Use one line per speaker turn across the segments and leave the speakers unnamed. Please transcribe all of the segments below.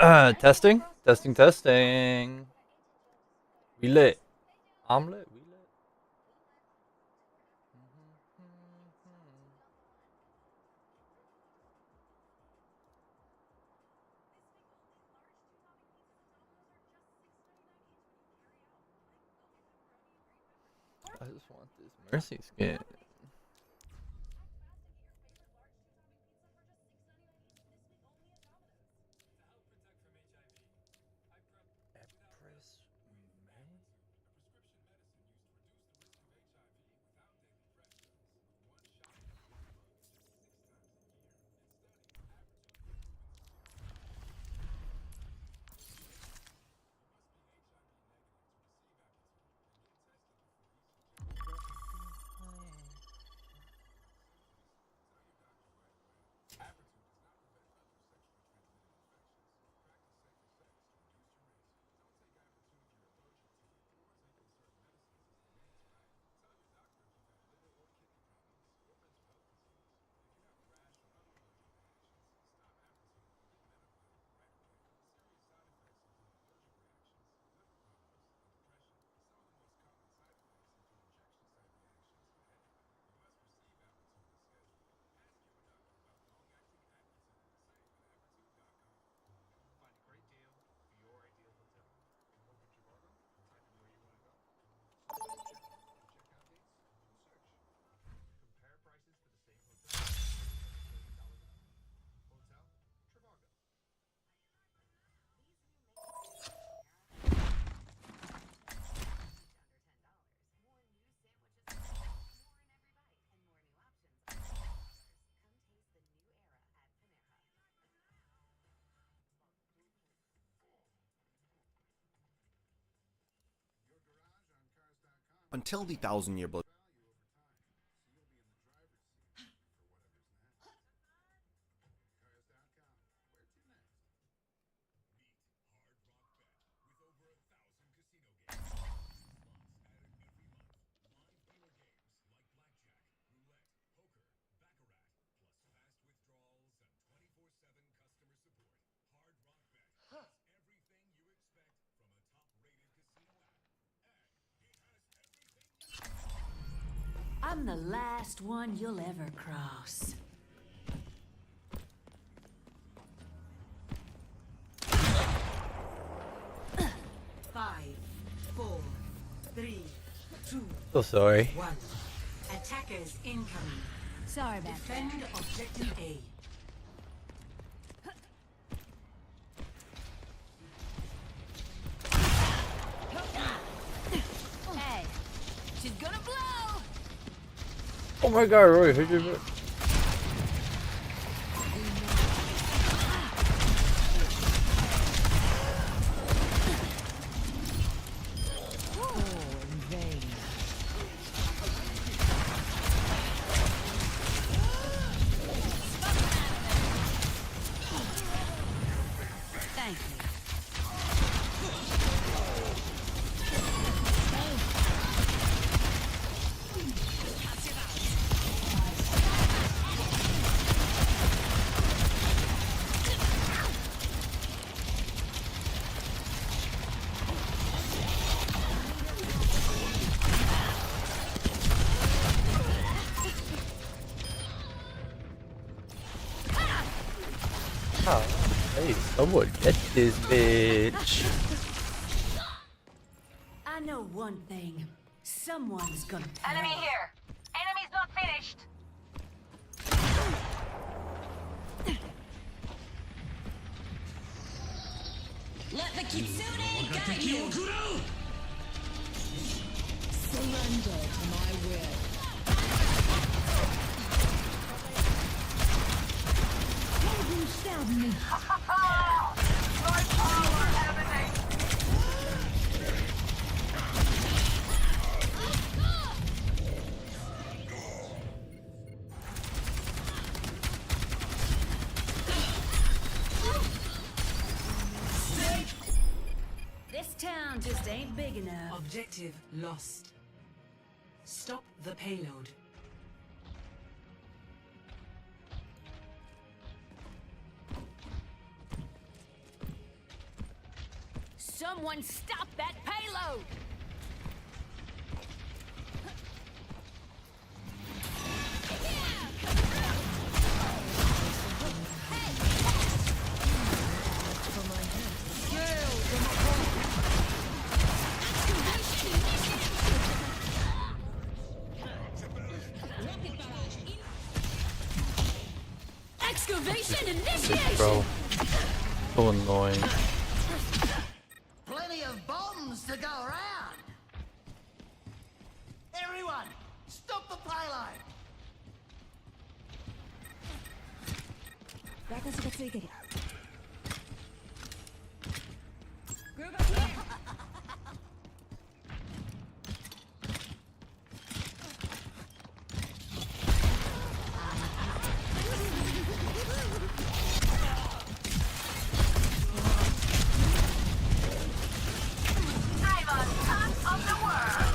Testing, testing, testing. We lit. I'm lit. We lit. I just want this Mercy skin.
Until the thousand-year blood.
I'm the last one you'll ever cross. Five, four, three, two,
So sorry.
one. Attackers incoming. Sorry about that. Defend objective A. Hey, she's gonna blow.
Oh my god, Roy, who'd you
Thank you.
Oh, hey, someone get this bitch.
I know one thing. Someone's gonna pay.
Enemy here. Enemy's not finished.
Let the kitsune guide you! Surrender to my will. You stabbed me.
My power emanates.
This town just ain't big enough.
Objective lost. Stop the payload.
Someone stop that payload! Excavation initiation!
Bro, so annoying.
Plenty of bombs to go around. Everyone, stop the payload.
私がついてる。
I'm on top of the world.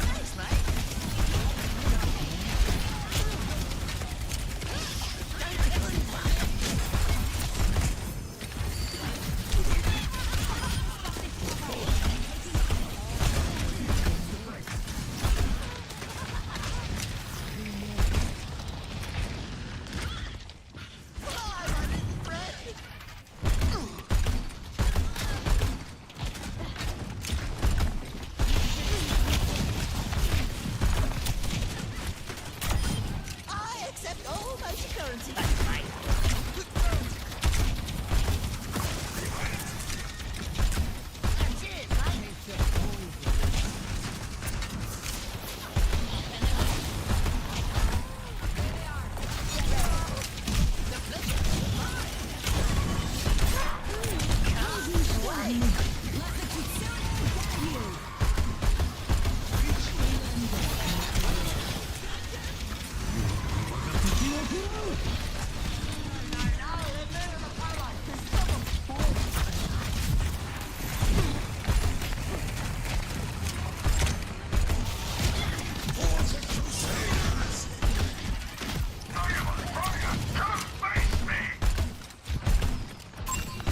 I accept all major currency.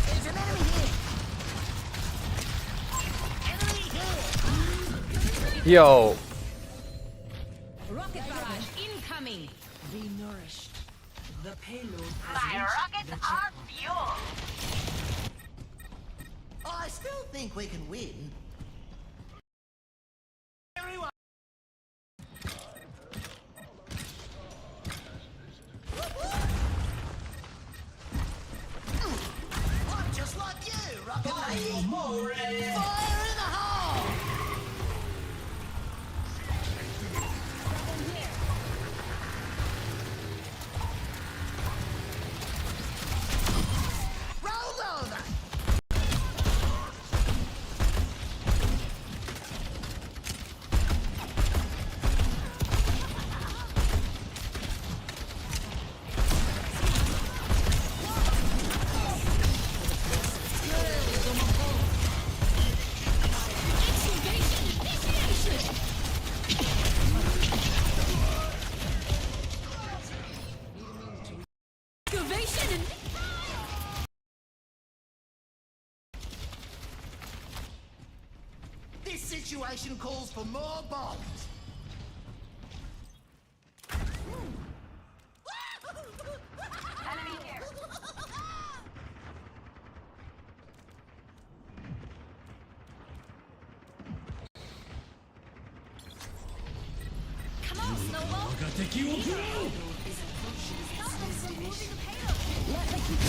There's an enemy here.
Yo,
Rocket barrage incoming!
Be nourished. The payload
My
has reached
rockets
the
are
checkpoint.
fuel.
I still think we can win. Everyone. I'm just like you, Rocket Lady. Fire in the hole. Roll over.
Excavation in
This situation calls for more bombs.
Enemy here.
Come on, Snowball! Stop them from moving the payload! Let the keep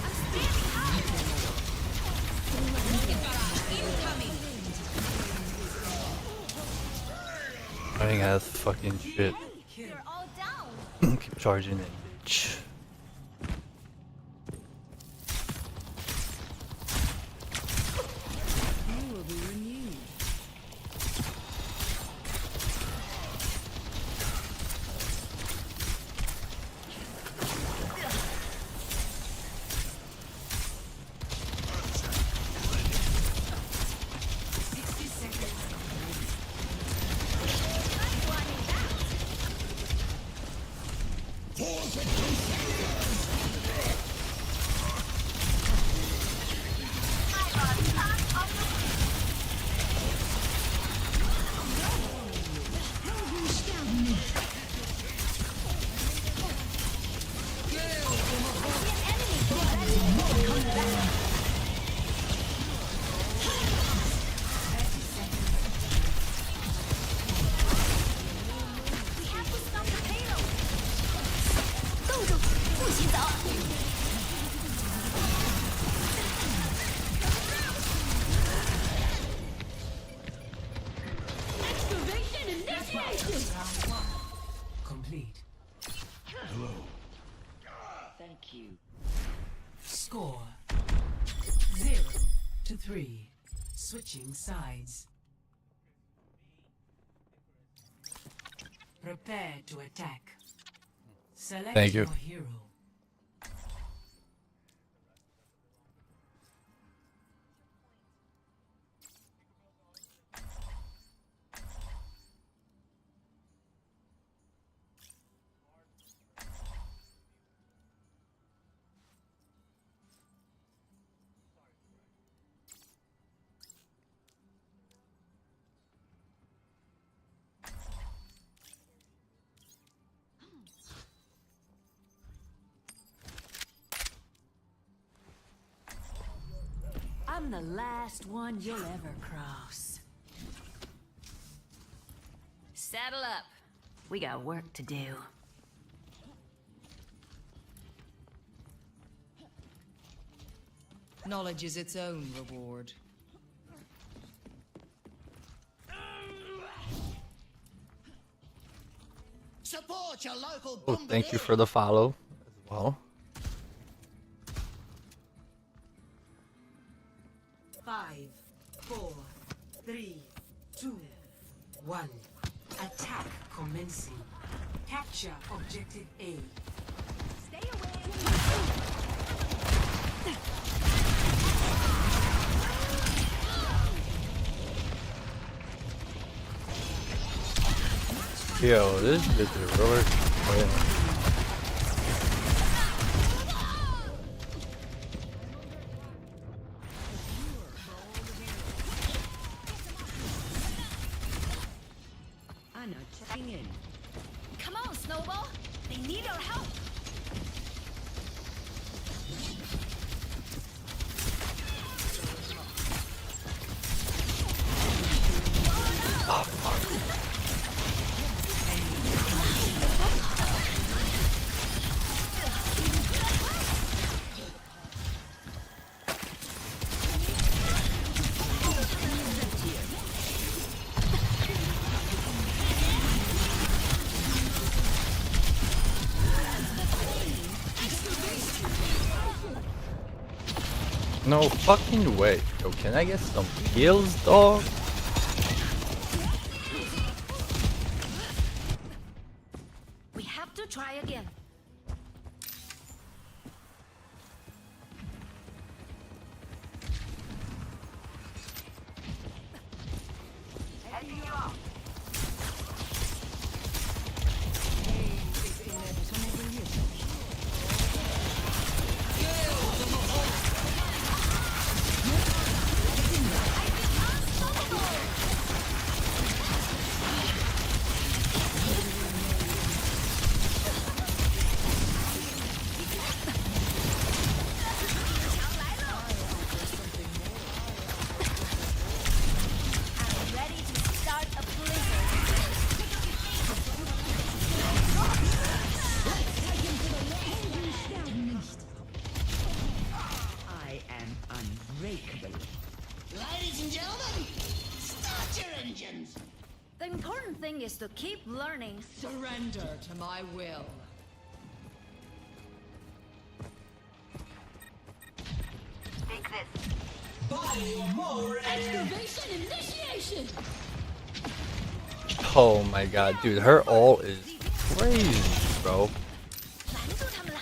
I'm standing high! Rocket barrage incoming!
running ass fucking shit.
You're all down!
Keep charging it, bitch.
You will be renewed.
Force
Score 0-3. Switching sides. Prepare to attack. Select
Thank you.
your hero.
I'm the last one you'll ever cross. Saddle up. We got work to do.
Knowledge is its own reward.
Support your local
Oh, thank you for the follow as well.
5, 4, 3, 2, 1. Attack commencing. Capture objective A.
Stay away.
Yo, this bitch is really playing.
I'm not checking in.
Come on, Snowball. They need our help.
No fucking way. Yo, can I get some kills, dog?
We have to try again.
Heading you off.
I'm ready to start a blizzard.
I am unbreakable.
Ladies and gentlemen, start your engines.
The important thing is to keep learning.
Surrender to my will.
Take this.
Excavation initiation!
Oh my god, dude, her ult is crazy, bro.
拦住他们了。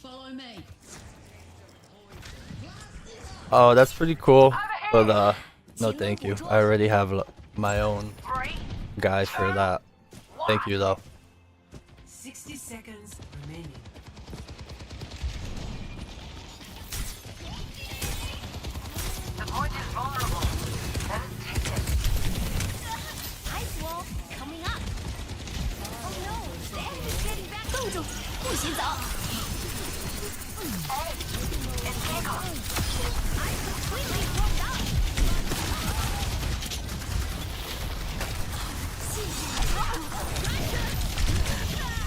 Follow me.
Oh, that's pretty cool, but no thank you. I already have my own guys for that. Thank you though.
60 seconds remaining.
The point is vulnerable. Let us take it.
Ice wall coming up. Oh no, the enemy's getting back. 冻住，不许走。
Hey, it's Jacob.
I completely broke up.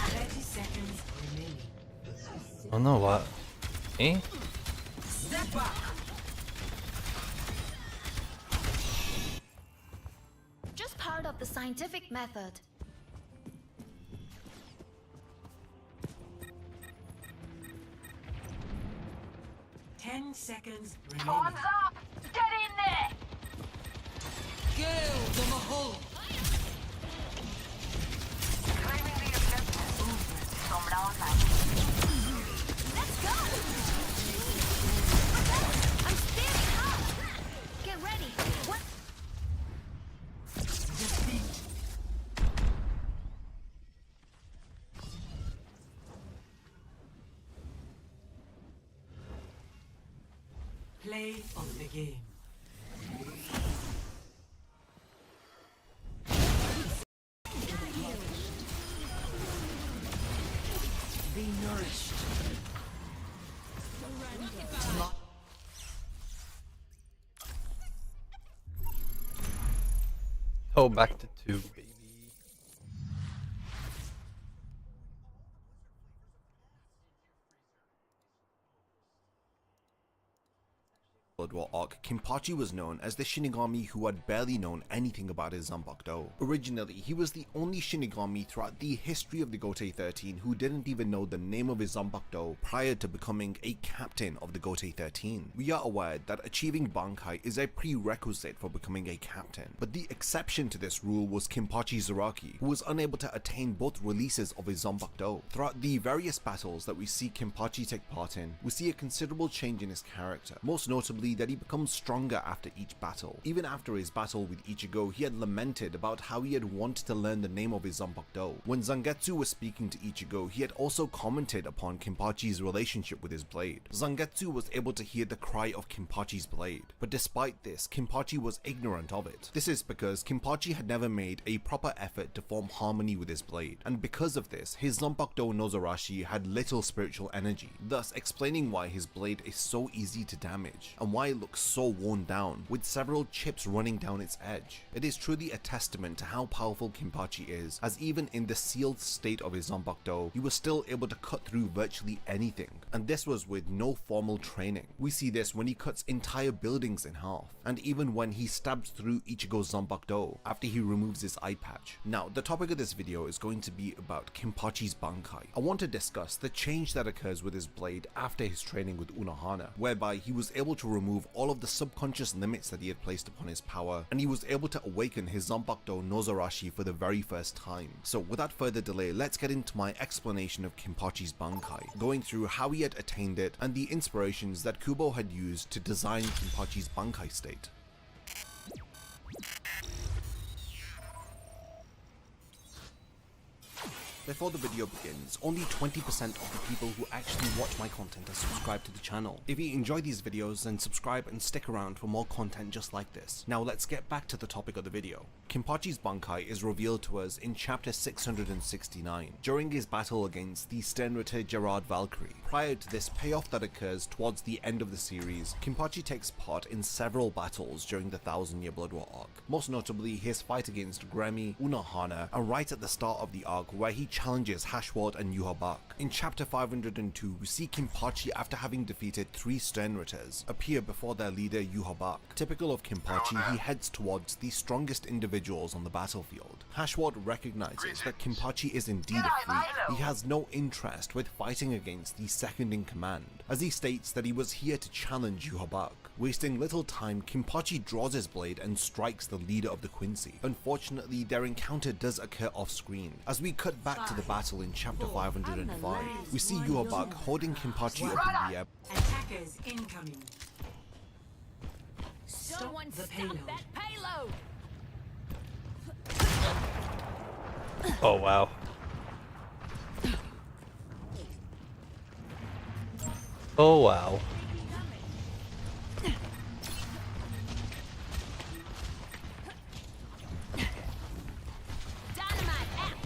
30 seconds remaining.
Oh no, what? Eh?
Step back.
the scientific method.
Ten seconds
Time's
remaining.
up! Get in there!
Kill the Mahol.
Claiming the objective. Sombra online.
Let's go! I'm speeding up! Get ready! What?
Defeat. Play of the game. Be nourished.
Oh, back to 2, baby.
Blood War arc, Kenpachi was known as the Shinigami who had barely known anything about his Zanpakuto. Originally, he was the only Shinigami throughout the history of the Gotei 13 who didn't even know the name of his Zanpakuto prior to becoming a captain of the Gotei 13. We are aware that achieving Bankai is a prerequisite for becoming a captain, but the exception to this rule was Kenpachi Zaraki, who was unable to attain both releases of his Zanpakuto. Throughout the various battles that we see Kenpachi take part in, we see a considerable change in his character, most notably that he becomes stronger after each battle. Even after his battle with Ichigo, he had lamented about how he had wanted to learn the name of his Zanpakuto. When Zangetsu was speaking to Ichigo, he had also commented upon Kenpachi's relationship with his blade. Zangetsu was able to hear the cry of Kenpachi's blade, but despite this, Kenpachi was ignorant of it. This is because Kenpachi had never made a proper effort to form harmony with his blade, and because of this, his Zanpakuto Nozarashi had little spiritual energy, thus explaining why his blade is so easy to damage, and why it looks so worn down, with several chips running down its edge. It is truly a testament to how powerful Kenpachi is, as even in the sealed state of his Zanpakuto, he was still able to cut through virtually anything, and this was with no formal training. We see this when he cuts entire buildings in half, and even when he stabs through Ichigo's Zanpakuto after he removes his eye patch. Now, the topic of this video is going to be about Kenpachi's Bankai. I want to discuss the change that occurs with his blade after his training with Unohana, whereby he was able to remove all of the subconscious limits that he had placed upon his power, and he was able to awaken his Zanpakuto Nozarashi for the very first time. So without further delay, let's get into my explanation of Kenpachi's Bankai, going through how he had attained it and the inspirations that Kubo had used to design Kenpachi's Bankai state. Before the video begins, only 20% of the people who actually watch my content are subscribed to the channel. If you enjoy these videos, then subscribe and stick around for more content just like this. Now let's get back to the topic of the video. Kenpachi's Bankai is revealed to us in chapter 669, during his battle against the Sternritter Gerard Valkyrie. Prior to this payoff that occurs towards the end of the series, Kenpachi takes part in several battles during the 1000-year Blood War arc, most notably his fight against Gremi, Unohana, and right at the start of the arc where he challenges Hashward and Yuhabak. In chapter 502, we see Kenpachi, after having defeated 3 Sternritters, appear before their leader Yuhabak. Typical of Kenpachi, he heads towards the strongest individuals on the battlefield. Hashward recognizes that Kenpachi is indeed a freak. He has no interest with fighting against the second in command, as he states that he was here to challenge Yuhabak. Wasting little time, Kenpachi draws his blade and strikes the leader of the Quincy. Unfortunately, their encounter does occur off screen. As we cut back to the battle in chapter 505, we see Yuhabak holding Kenpachi up in the air.
Attackers incoming.
Someone
the
stop
payload.
that payload!
Oh, wow. Oh, wow.
Dynamite out!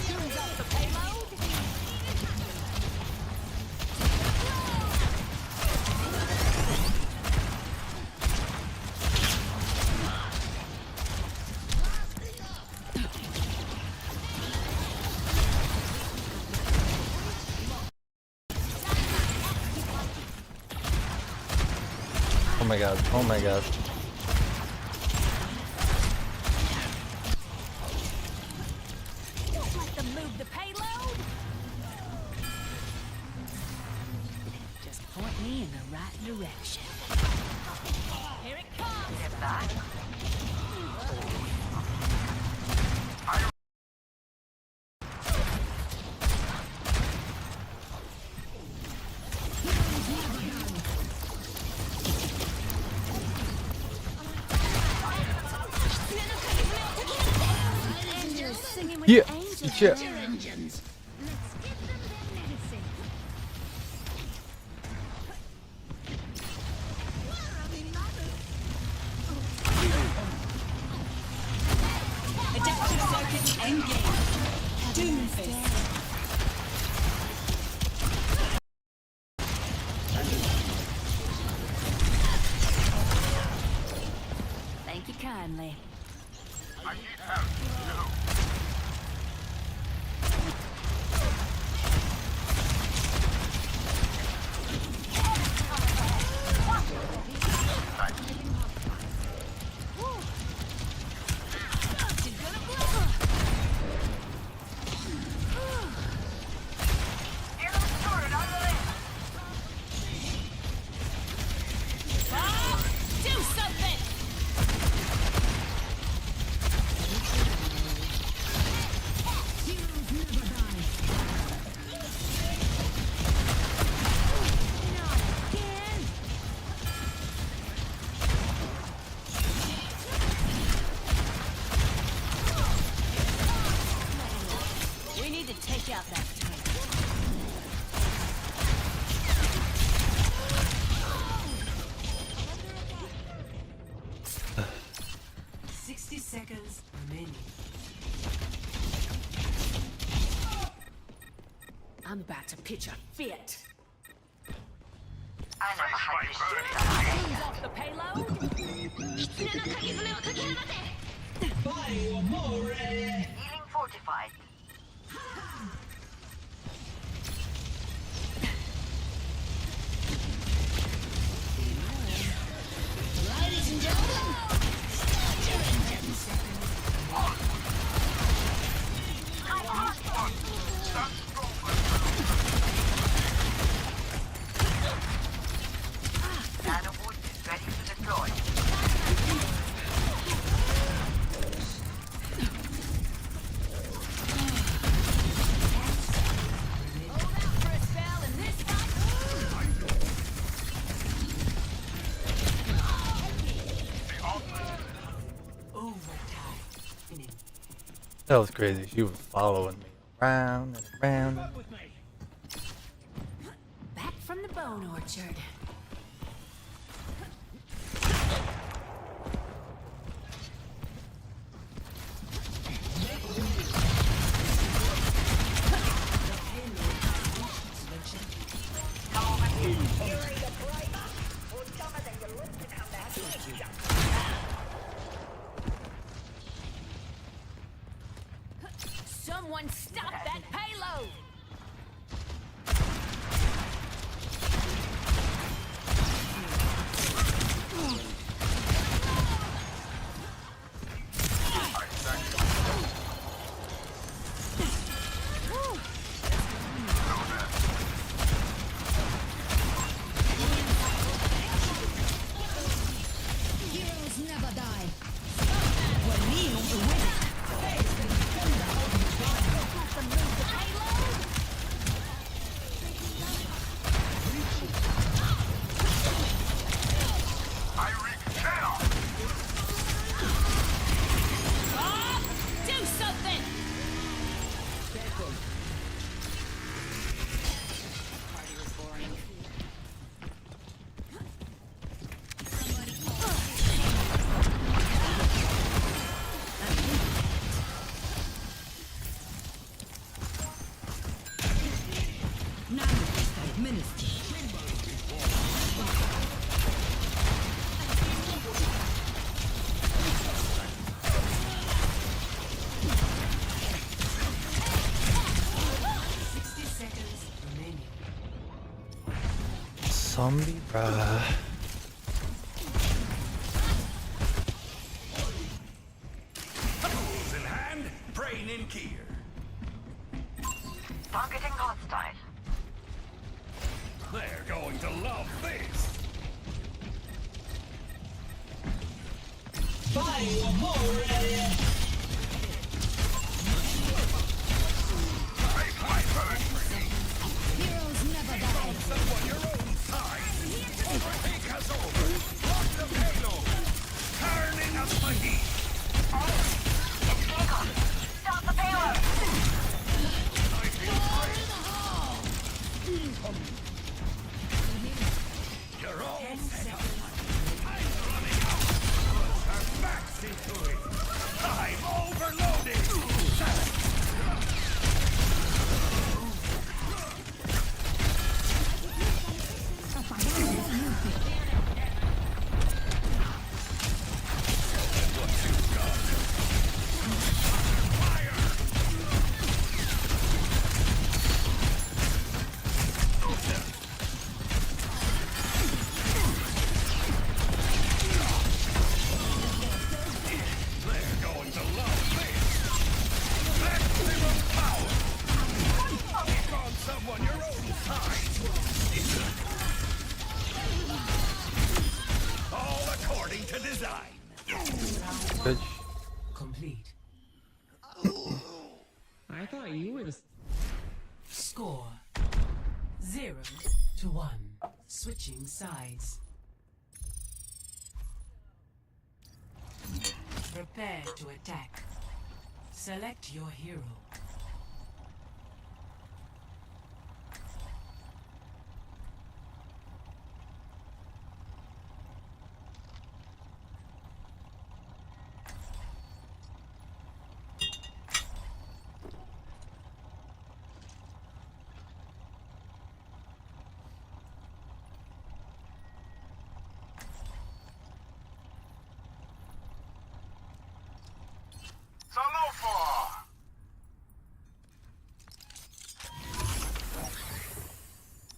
Use up the payload!
my god. Oh my god.
Don't let them move the payload. Just point me in the right direction. Here it comes.
Step back.
Angels singing with
Yeah.
the angels.
Yeah.
Let's give them their medicine.
Adaptive circuits engaged. Doomfist.
Thank you kindly. Do something! Not again! We need to take out that tank.
60 seconds remaining.
I'm about to pitch a fit.
I never had this shit.
Who's off the payload?
Healing fortified.
Ladies and gentlemen, start your engines.
Nanoboot is ready to deploy.
Hold out for a spell in this fight.
Overtime. Winning.
That was crazy. She was following me around and around.
Back from the bone orchard. Someone stop that payload!
Heroes never die.
Do something!
Zombie, bruh.
Brain in gear.
Targeting hostile.
They're going to love this.
Heroes never die.
Someone your own size. Overtake us over. Lock the payload. Turning up the heat.
Recon. Stop the payload.
You're all set up. I'm running out. Put our backs into it. I'm overloaded. They're going to love this. Maximum power. Pick on someone your own size. All according to design.
Good.
Complete.
I thought you were the.
Score 0-1. Switching sides. Prepare to attack. Select your hero.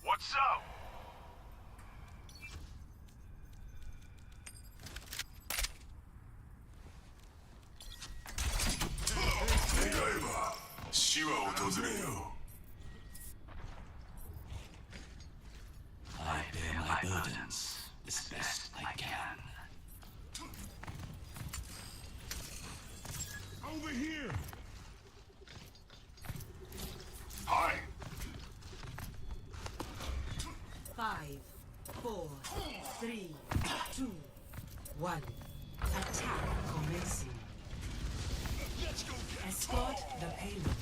What's up? I bear my burdens as best I can. Over here! Hi!
5, 4, 3, 2, 1. Attack commencing. Escort the payload.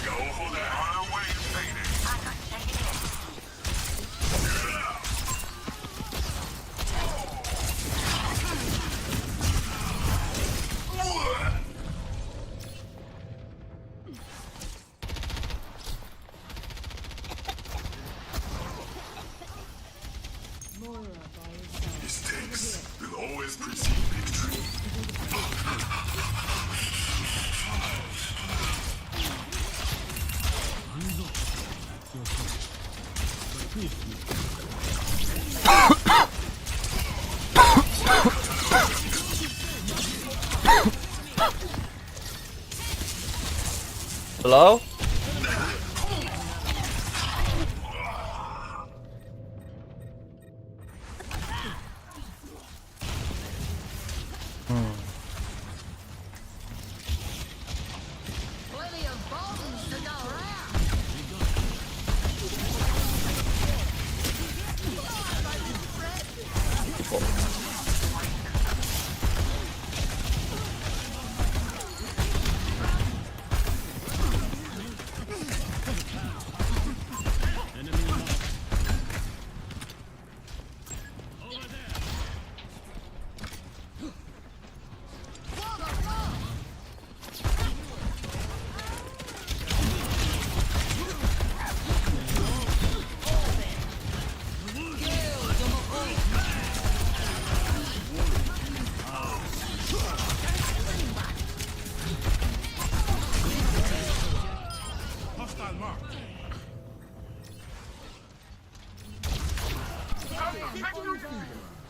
Go for that runaway fading. Mistakes will always precede victory.
Hello?
Plenty of bones to go around.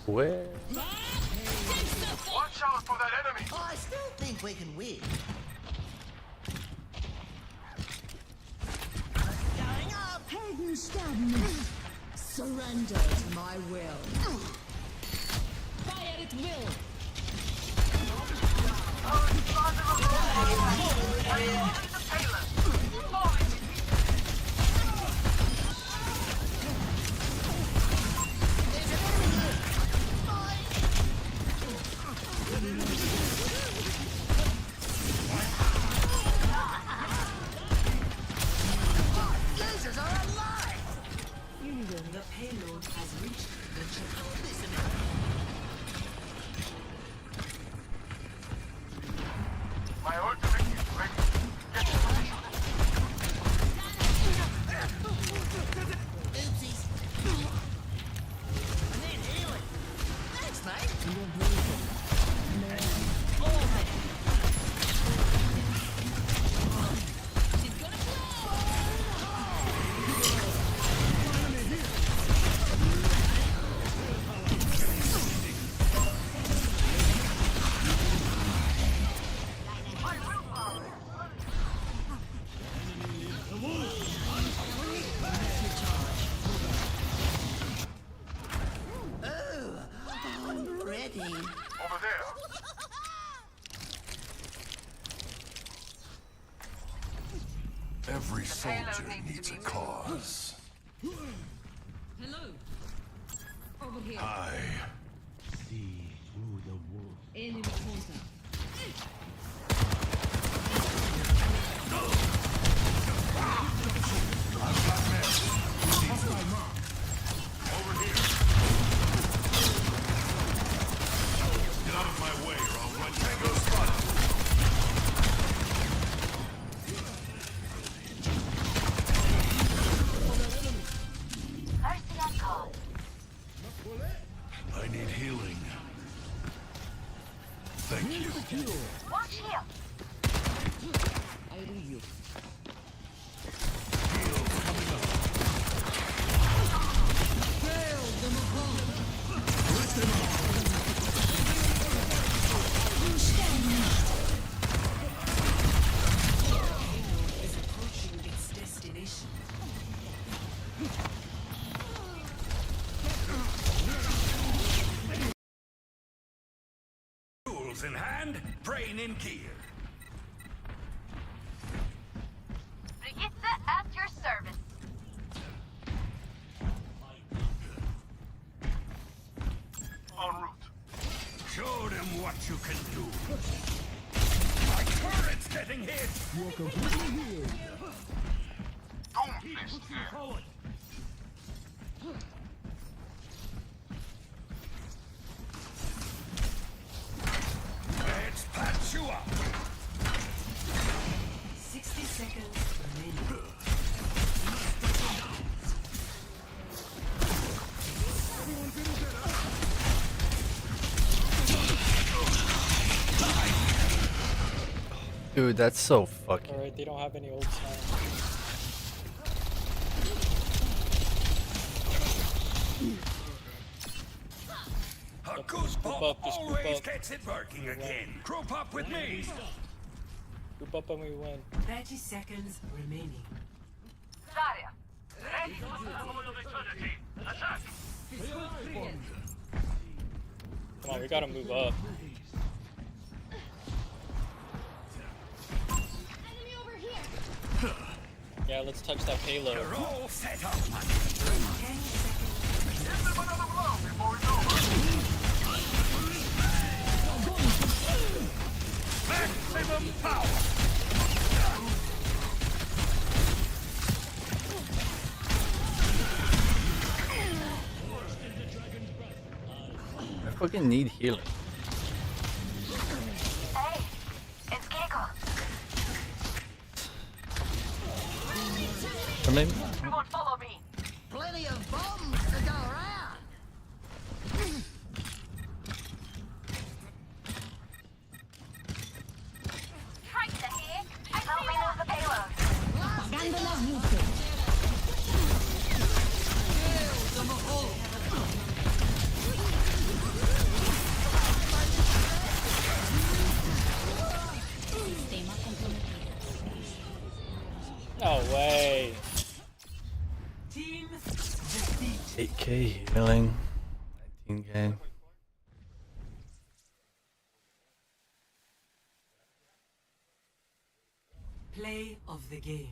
Where?
Watch out for that enemy!
I still think we can win. Going up.
Surrender to my will. Fire at will.
Lasers are alive.
The payload has reached the checkpoint.
My ultimate is ready. Get to position.
Oopsies. I need healing. Thanks, mate. I'm ready.
Over there.
Every soldier needs a cause.
Hello. Over here.
I
Enemy contact.
get out of my way or I'll run Tango spotted.
Mercy on call.
I need healing. Thank you.
Watch here.
Is approaching its destination.
Tools in hand, brain in gear.
Brigitte at your service.
En route. Show them what you can do. My turret's getting hit. Doomfist here. Let's patch you up.
60 seconds remaining.
Dude, that's so fucking.
Alright, they don't have any old time.
A goose
Group
pop
up, just group
always
up.
gets it working again. Group up with me.
Group up and we win.
30 seconds remaining.
Zarya.
Ready for opportunity. Attack.
Come on, we gotta move up.
Enemy over here.
Yeah, let's touch that payload.
You're all set up.
10 seconds.
Give them another blow before it's over. Maximum power.
I fucking need healing.
Hey, it's Keiko.
Or maybe.
Everyone follow me.
Plenty of bombs to go around.
Tracer here. Help me move the payload.
Gondola usage.
Kill them all.
team defeat.
8k healing. 19k.
Play of the game.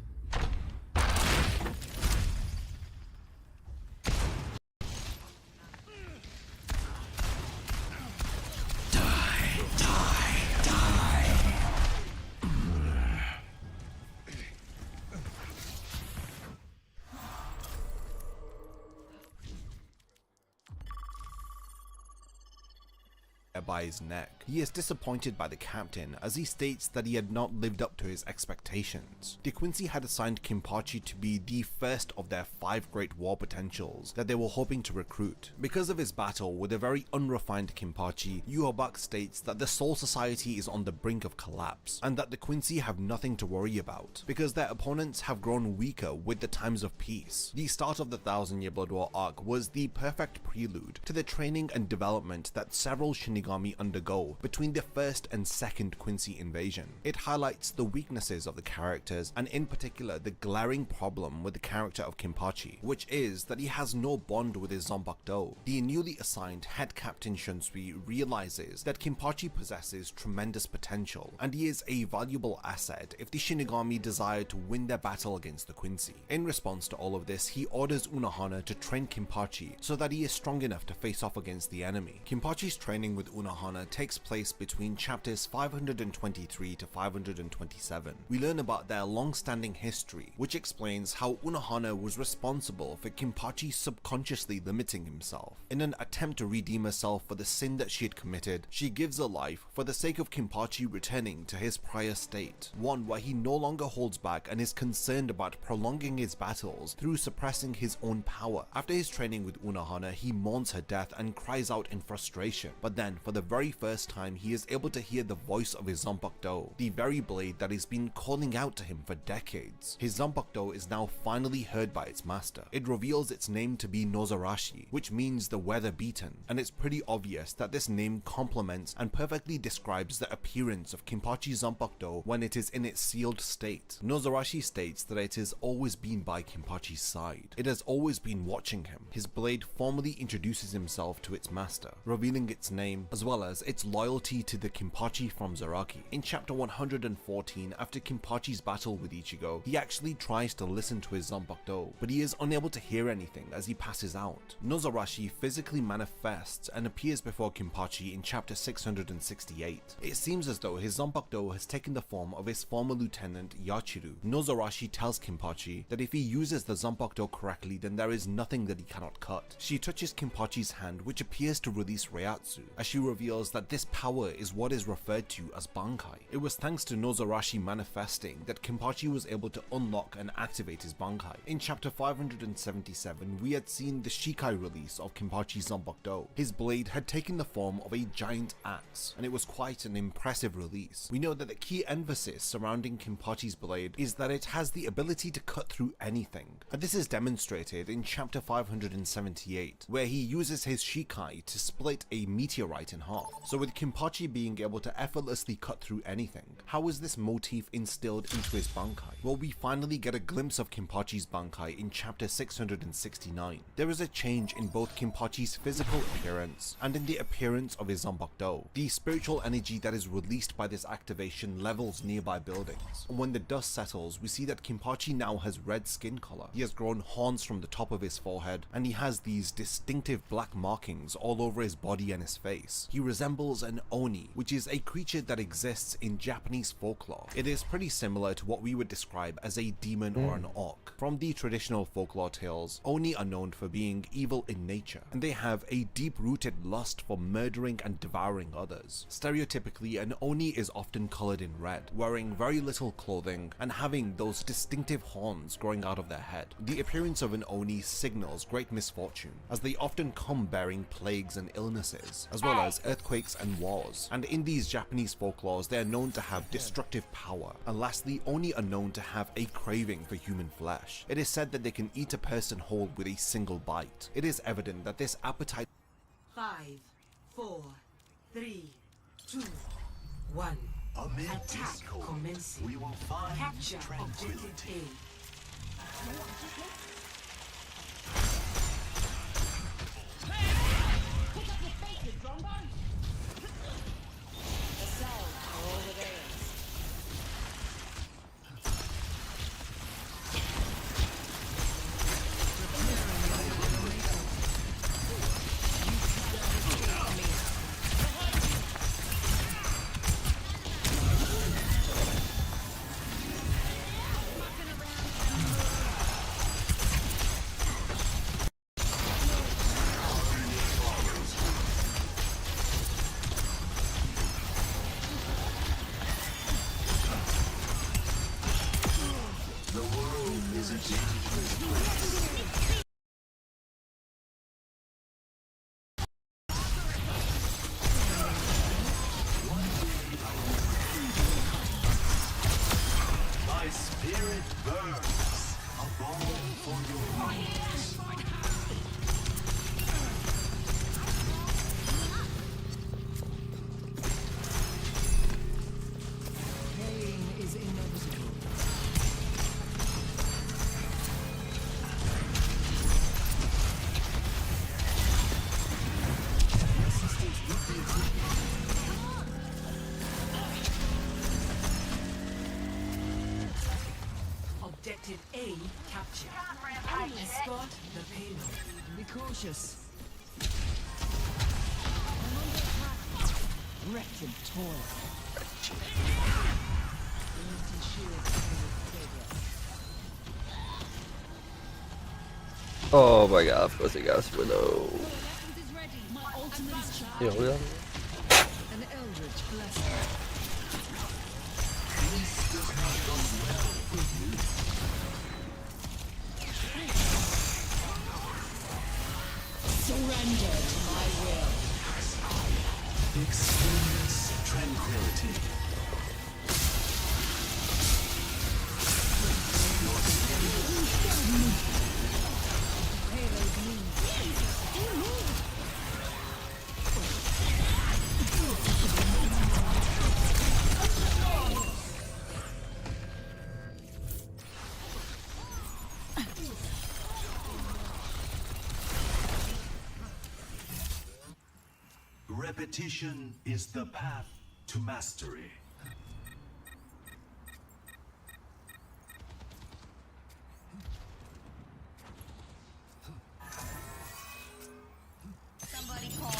By his neck. He is disappointed by the captain as he states that he had not lived up to his expectations. De Quincy had assigned Kimpachi to be the first of their 5 great war potentials that they were hoping to recruit. Because of his battle with a very unrefined Kimpachi, Yuobak states that the Soul Society is on the brink of collapse and that De Quincy have nothing to worry about because their opponents have grown weaker with the times of peace. The start of the 1000-Year Blood War arc was the perfect prelude to the training and development that several Shinigami undergo between the first and second Quincy invasion. It highlights the weaknesses of the characters and in particular the glaring problem with the character of Kimpachi, which is that he has no bond with his Zanpakuto. The newly assigned head captain Shunsui realizes that Kimpachi possesses tremendous potential and he is a valuable asset if the Shinigami desire to win their battle against the Quincy. In response to all of this, he orders Unohana to train Kimpachi so that he is strong enough to face off against the enemy. Kimpachi's training with Unohana takes place between chapters 523 to 527. We learn about their long-standing history, which explains how Unohana was responsible for Kimpachi subconsciously limiting himself. In an attempt to redeem herself for the sin that she had committed, she gives her life for the sake of Kimpachi returning to his prior state, one where he no longer holds back and is concerned about prolonging his battles through suppressing his own power. After his training with Unohana, he mourns her death and cries out in frustration, but then for the very first time he is able to hear the voice of his Zanpakuto, the very blade that has been calling out to him for decades. His Zanpakuto is now finally heard by its master. It reveals its name to be Nozarashi, which means the weather beaten, and it's pretty obvious that this name complements and perfectly describes the appearance of Kimpachi's Zanpakuto when it is in its sealed state. Nozarashi states that it has always been by Kimpachi's side. It has always been watching him. His blade formally introduces himself to its master, revealing its name as well as its loyalty to the Kimpachi from Zaraki. In chapter 114, after Kimpachi's battle with Ichigo, he actually tries to listen to his Zanpakuto, but he is unable to hear anything as he passes out. Nozarashi physically manifests and appears before Kimpachi in chapter 668. It seems as though his Zanpakuto has taken the form of his former lieutenant Yachiru. Nozarashi tells Kimpachi that if he uses the Zanpakuto correctly, then there is nothing that he cannot cut. She touches Kimpachi's hand, which appears to release Reiatsu, as she reveals that this power is what is referred to as Bankai. It was thanks to Nozarashi manifesting that Kimpachi was able to unlock and activate his Bankai. In chapter 577, we had seen the Shikai release of Kimpachi's Zanpakuto. His blade had taken the form of a giant axe, and it was quite an impressive release. We know that the key emphasis surrounding Kimpachi's blade is that it has the ability to cut through anything, and this is demonstrated in chapter 578, where he uses his Shikai to split a meteorite in half. So with Kimpachi being able to effortlessly cut through anything, how is this motif instilled into his Bankai? Well, we finally get a glimpse of Kimpachi's Bankai in chapter 669. There is a change in both Kimpachi's physical appearance and in the appearance of his Zanpakuto. The spiritual energy that is released by this activation levels nearby buildings, and when the dust settles, we see that Kimpachi now has red skin color. He has grown horns from the top of his forehead, and he has these distinctive black markings all over his body and his face. He resembles an Oni, which is a creature that exists in Japanese folklore. It is pretty similar to what we would describe as a demon or an orc. From the traditional folklore tales, Oni are known for being evil in nature, and they have a deep-rooted lust for murdering and devouring others. Stereotypically, an Oni is often colored in red, wearing very little clothing, and having those distinctive horns growing out of their head. The appearance of an Oni signals great misfortune, as they often come bearing plagues and illnesses, as well as earthquakes and wars. And in these Japanese folklores, they are known to have destructive power. And lastly, Oni are known to have a craving for human flesh. It is said that they can eat a person whole with a single bite. It is evident that this appetite
5, 4, 3, 2, 1.
Amid
Attack
discord,
commencing.
we will find
Capture
tranquility.
objective A. Objective A captured. Escort the payload. Be cautious. Wretched toil.
Oh my god, of course he got a Widow. Yo, what up?
An eldritch blessing.
Surrender to my will.
Experience tranquility. Repetition is the path to mastery.
Somebody call.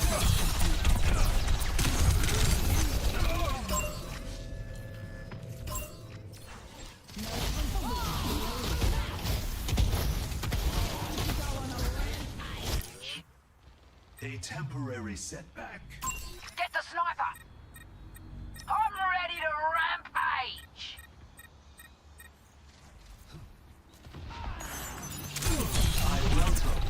A temporary setback.
Get the sniper! I'm ready to rampage!
I welcome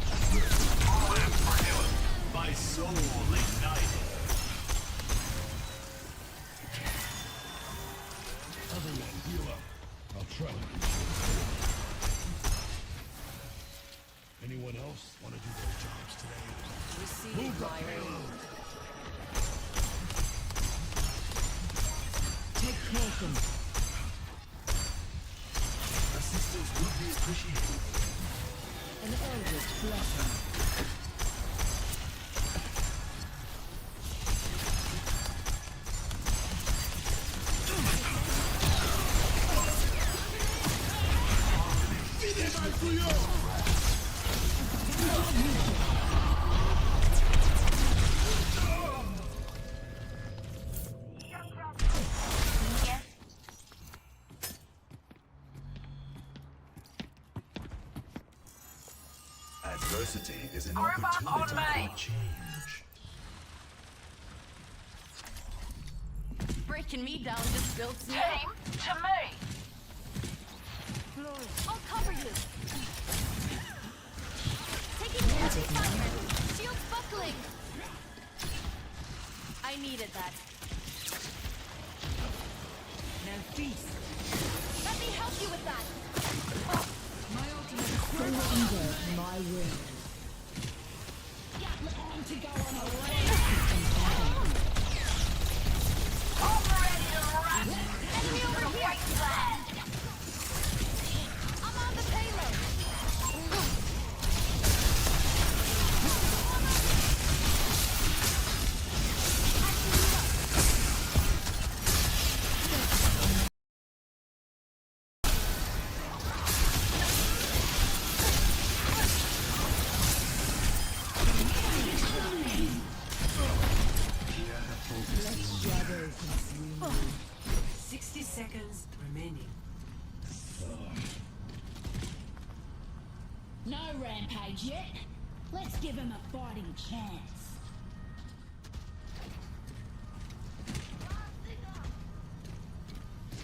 my soul ignited.
Heal up. I'll try. Anyone else want to do their jobs today?
Receive my aid.
Take Malcolm.
Assistance would be appreciated.
An eldritch blessing.
Adversity is an
Group up on
opportunity
me.
for change.
Breaking me down just builds me
Team
up.
to me!
I'll cover you. Taking heavy fire. Shields buckling. I needed that.
Now feast.
Let me help you with that.
My ultimate
Surrender to my will. Long to go on a race.
I'm ready to run! Enemy over here! Wasteland!
I'm on the payload.
Shadow consume you.
60 seconds remaining.
No rampage yet. Let's give him a fighting chance.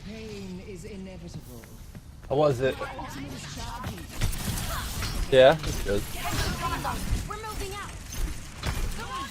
Pain is inevitable.
How was it?
Ultimate is charging.
Yeah, it's good.
We're moving out. Go on.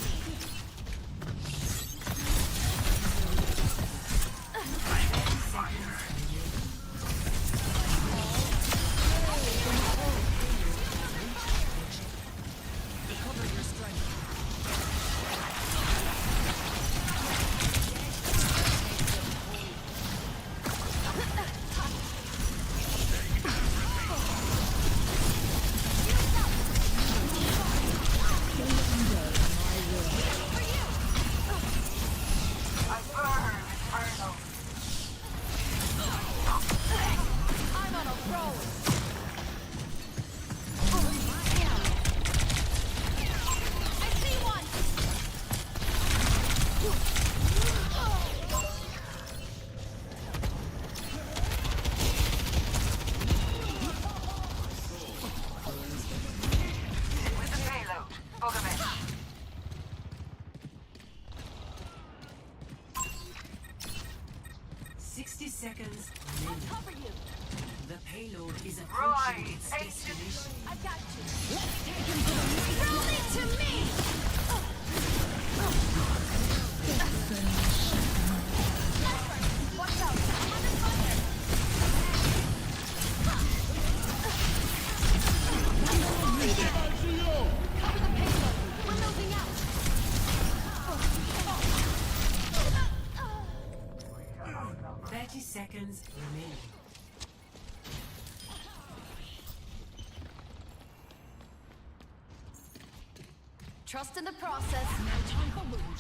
Trust in the process.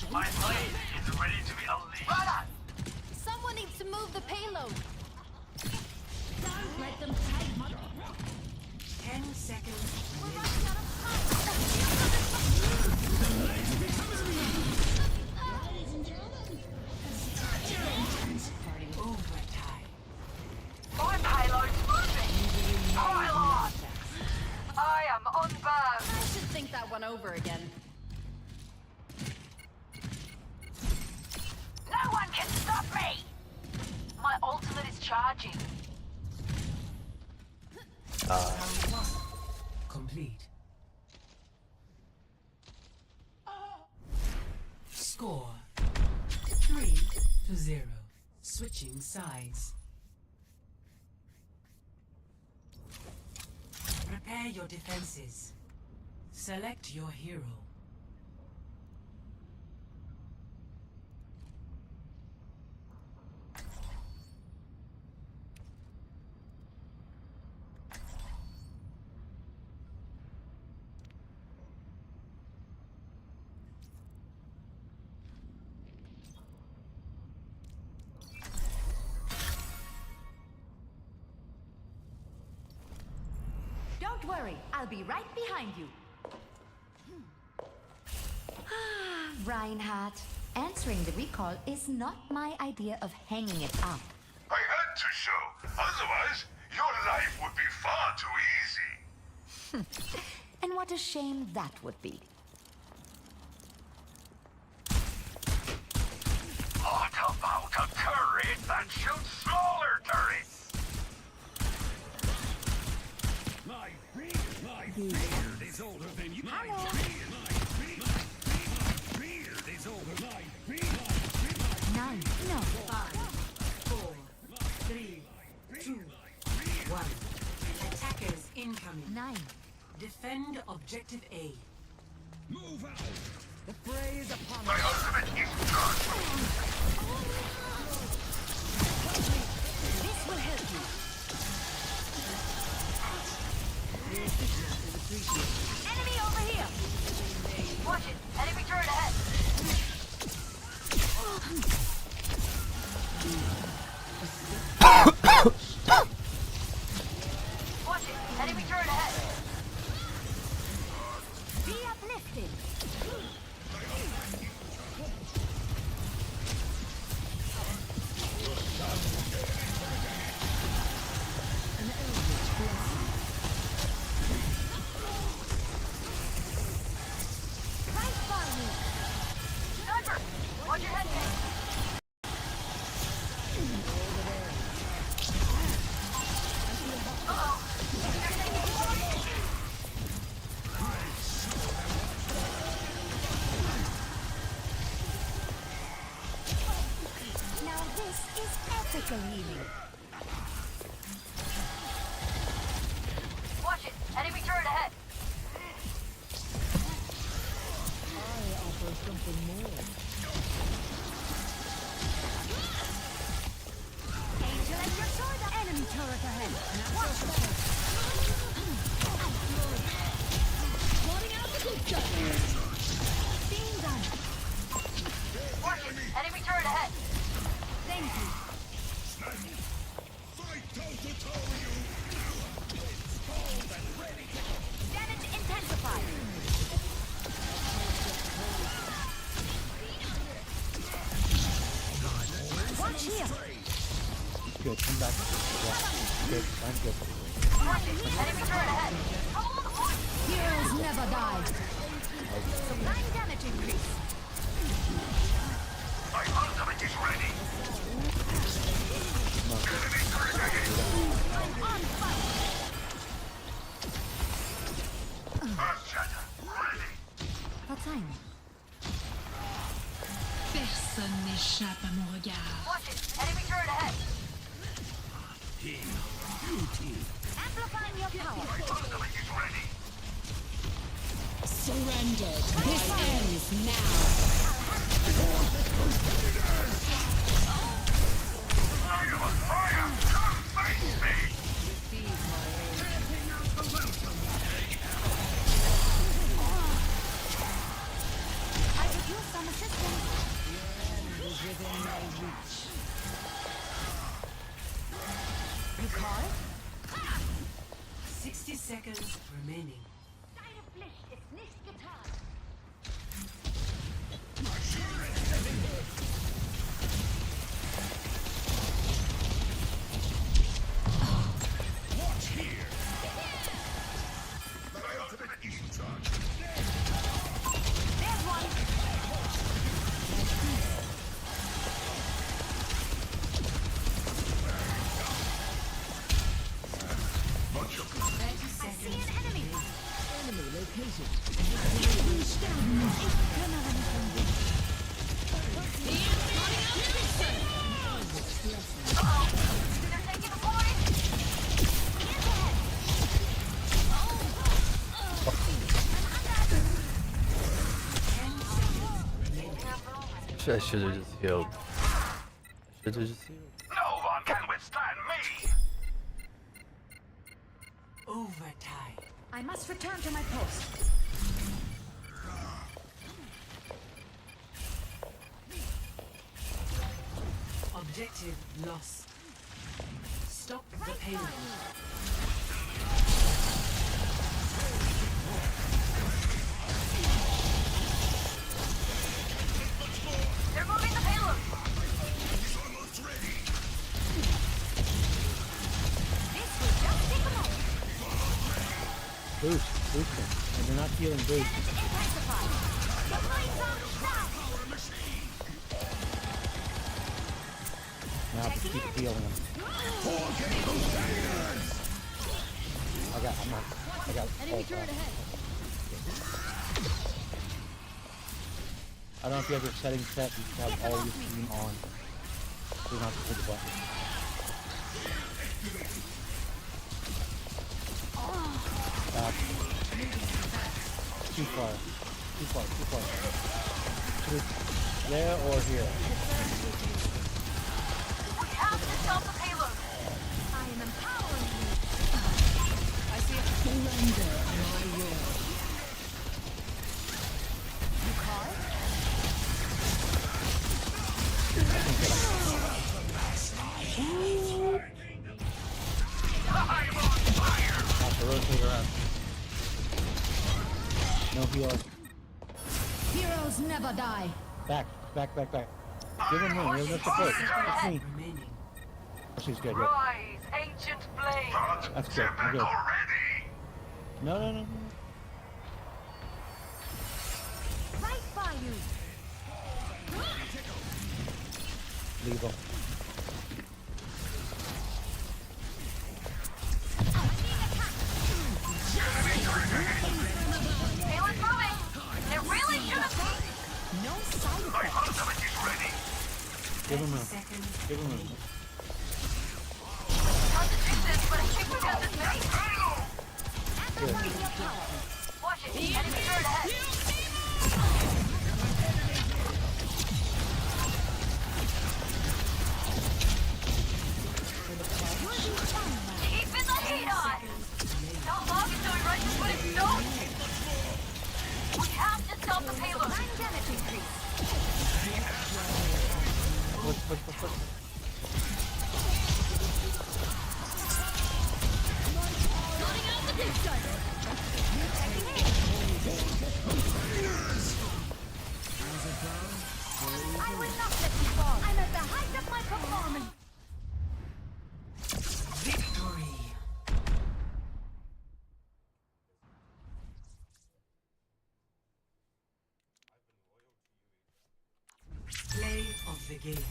My blade is ready to be unleashed.
Someone needs to move the payload.
Don't let them take my... 10 seconds.
We're running out of time.
Overtime.
My payload's moving. Pile on. I am unbound.
I should think that one over again.
No one can stop me. My ultimate is charging.
Complete. Score 3-0. Switching sides. Prepare your defenses. Select your hero.
Don't worry, I'll be right behind you. Reinhardt, answering the recall is not my idea of hanging it up.
I had to show. Otherwise, your life would be far too easy.
And what a shame that would be.
What about a turret that shoots smaller turrets? My beard is older than you. My beard is older than my beard.
9, no.
5, 4, 3, 2, 1. Attackers incoming.
9.
Defend objective A.
Move out.
My ultimate is charged.
This will help you. Enemy over here.
Watch it. Enemy turret ahead. Watch it. Enemy turret ahead.
Be uplifted. Right by me.
Sniper. Watch your head, Kate.
Now this is ethical healing.
Watch it. Enemy turret ahead.
Angel at your sword. Enemy turret ahead. Watch it. Rolling out the good stuff. Being done.
Watch it. Enemy turret ahead.
Thank you.
Fight toe to toe, you.
Damage intensified. Watch here.
Good, come back. Yeah. Good, I'm good.
Watch it. Enemy turret ahead.
Heroes never die. Supplying damage increase.
My ultimate is ready. Enemy turret ahead.
I'm on fire.
Earth shatter ready.
What time?
Personne n'échappe à mon regard.
Watch it. Enemy turret ahead.
Amplifying your power.
Ultimate is ready.
Surrender. This ends now.
Fire on fire. Come face me.
within my reach.
You call?
60 seconds remaining.
Deine Pflicht ist nicht getan.
Watch here. My ultimate e-charge.
There's one.
Bunch of
30
I see
seconds.
an enemy.
Enemy located.
They're taking a point. Hands ahead.
I should have just healed. Should have just healed.
no one can withstand me.
Overtime.
I must return to my post.
Objective lost. Stop the payload.
They're moving the payload.
He's almost ready.
This will just take a moment.
Boost them. And they're not healing boost.
Intensify. The lights on now.
Now just keep healing them. I got
Enemy turret ahead.
I don't know if you have your settings set, you can have all your team on. So you don't have to hit the button. Back. Too far. Too far, too far. There or here.
We have to stop the payload. I am empowering you. I see it.
Surrender my will.
You call?
Have to rotate around. No heal.
Heroes never die.
Back. Give him room, he has no support. It's me.
Remaining.
Oh, she's good, yeah.
Rise, ancient flame.
That's good, I'm good.
Already.
No.
Right by you.
Leave him.
Payload's moving. It really shouldn't be. No side
My
effects.
ultimate is ready.
Give him room.
Seconds.
Give him room.
Hard to fix this, but I think we got this made.
Good.
Watch it. Enemy turret ahead. Keeping the heat on. Not long until we run to put it stone. We have to stop the payload. Line damage increase.
Push.
Loading out the dig starter. I will not let you fall. I'm at the height of my performance.
Victory. Play of the game.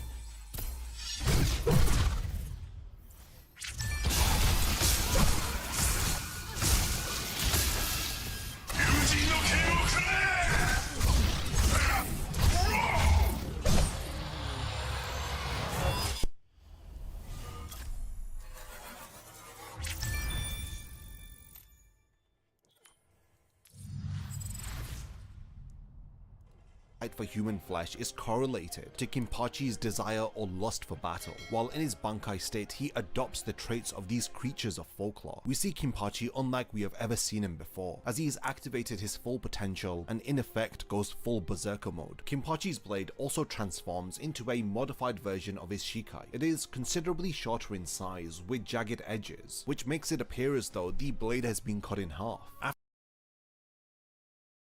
appetite for human flesh is correlated to Kenpachi's desire or lust for battle. While in his Bankai state, he adopts the traits of these creatures of folklore. We see Kenpachi unlike we have ever seen him before, as he has activated his full potential and in effect goes full berserker mode. Kenpachi's blade also transforms into a modified version of his Shikai. It is considerably shorter in size with jagged edges, which makes it appear as though the blade has been cut in half.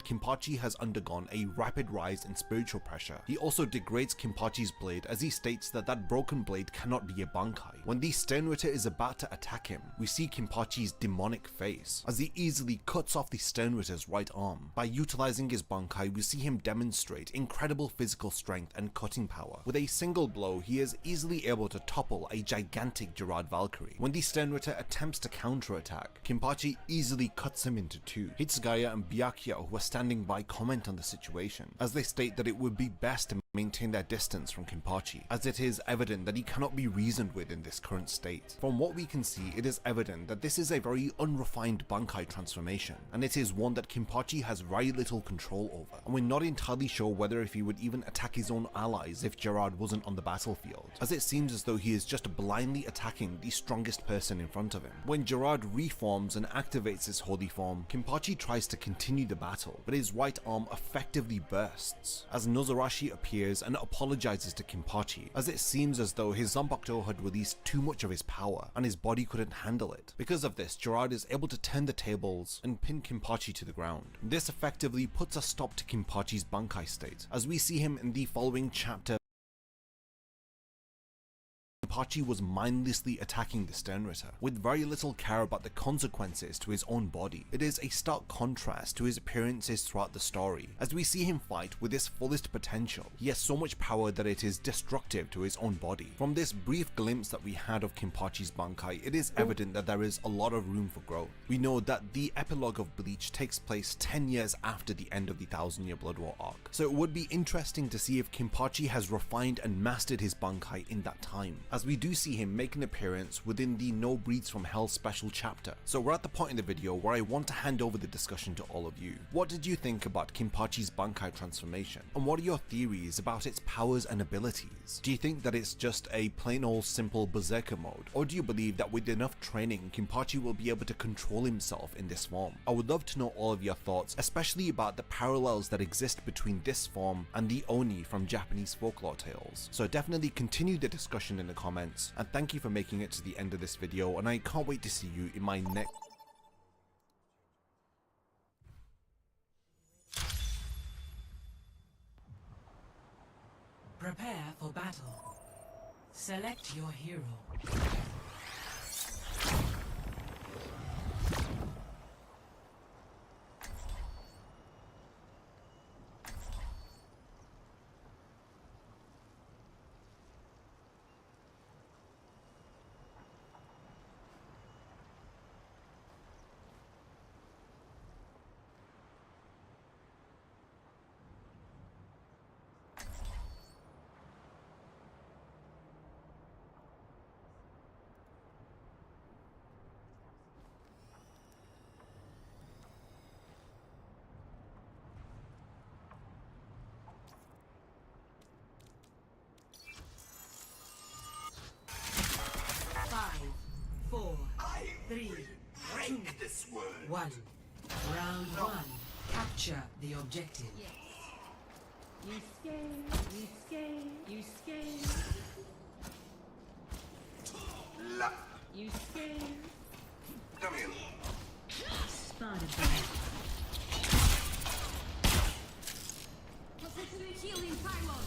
Kenpachi has undergone a rapid rise in spiritual pressure. He also degrades Kenpachi's blade as he states that that broken blade cannot be a Bankai. When the Sternritter is about to attack him, we see Kenpachi's demonic face as he easily cuts off the Sternritter's right arm. By utilizing his Bankai, we see him demonstrate incredible physical strength and cutting power. With a single blow, he is easily able to topple a gigantic Gerard Valkyrie. When the Sternritter attempts to counterattack, Kenpachi easily cuts him into two. Hitsugaya and Byakuya, who are standing by, comment on the situation, as they state that it would be best to maintain their distance from Kenpachi, as it is evident that he cannot be reasoned with in this current state. From what we can see, it is evident that this is a very unrefined Bankai transformation, and it is one that Kenpachi has very little control over, and we're not entirely sure whether if he would even attack his own allies if Gerard wasn't on the battlefield, as it seems as though he is just blindly attacking the strongest person in front of him. When Gerard reforms and activates his holy form, Kenpachi tries to continue the battle, but his right arm effectively bursts, as Nozarashi appears and apologizes to Kenpachi, as it seems as though his Zanpakuto had released too much of his power and his body couldn't handle it. Because of this, Gerard is able to turn the tables and pin Kenpachi to the ground. This effectively puts a stop to Kenpachi's Bankai state, as we see him in the following chapter. Kenpachi was mindlessly attacking the Sternritter, with very little care about the consequences to his own body. It is a stark contrast to his appearances throughout the story, as we see him fight with his fullest potential. He has so much power that it is destructive to his own body. From this brief glimpse that we had of Kenpachi's Bankai, it is evident that there is a lot of room for growth. We know that the epilogue of Bleach takes place 10 years after the end of the 1000-year Blood War arc, so it would be interesting to see if Kenpachi has refined and mastered his Bankai in that time, as we do see him make an appearance within the No Breeds from Hell special chapter. So we're at the point in the video where I want to hand over the discussion to all of you. What did you think about Kenpachi's Bankai transformation? And what are your theories about its powers and abilities? Do you think that it's just a plain old simple berserker mode? Or do you believe that with enough training, Kenpachi will be able to control himself in this form? I would love to know all of your thoughts, especially about the parallels that exist between this form and the Oni from Japanese folklore tales. So definitely continue the discussion in the comments, and thank you for making it to the end of this video, and I can't wait to see you in my next.
Prepare for battle. Select your hero.
This world.
1. Round 1. Capture the objective.
You scared, you scared, you scared. You scared.
Come here.
Spotted healing pylon.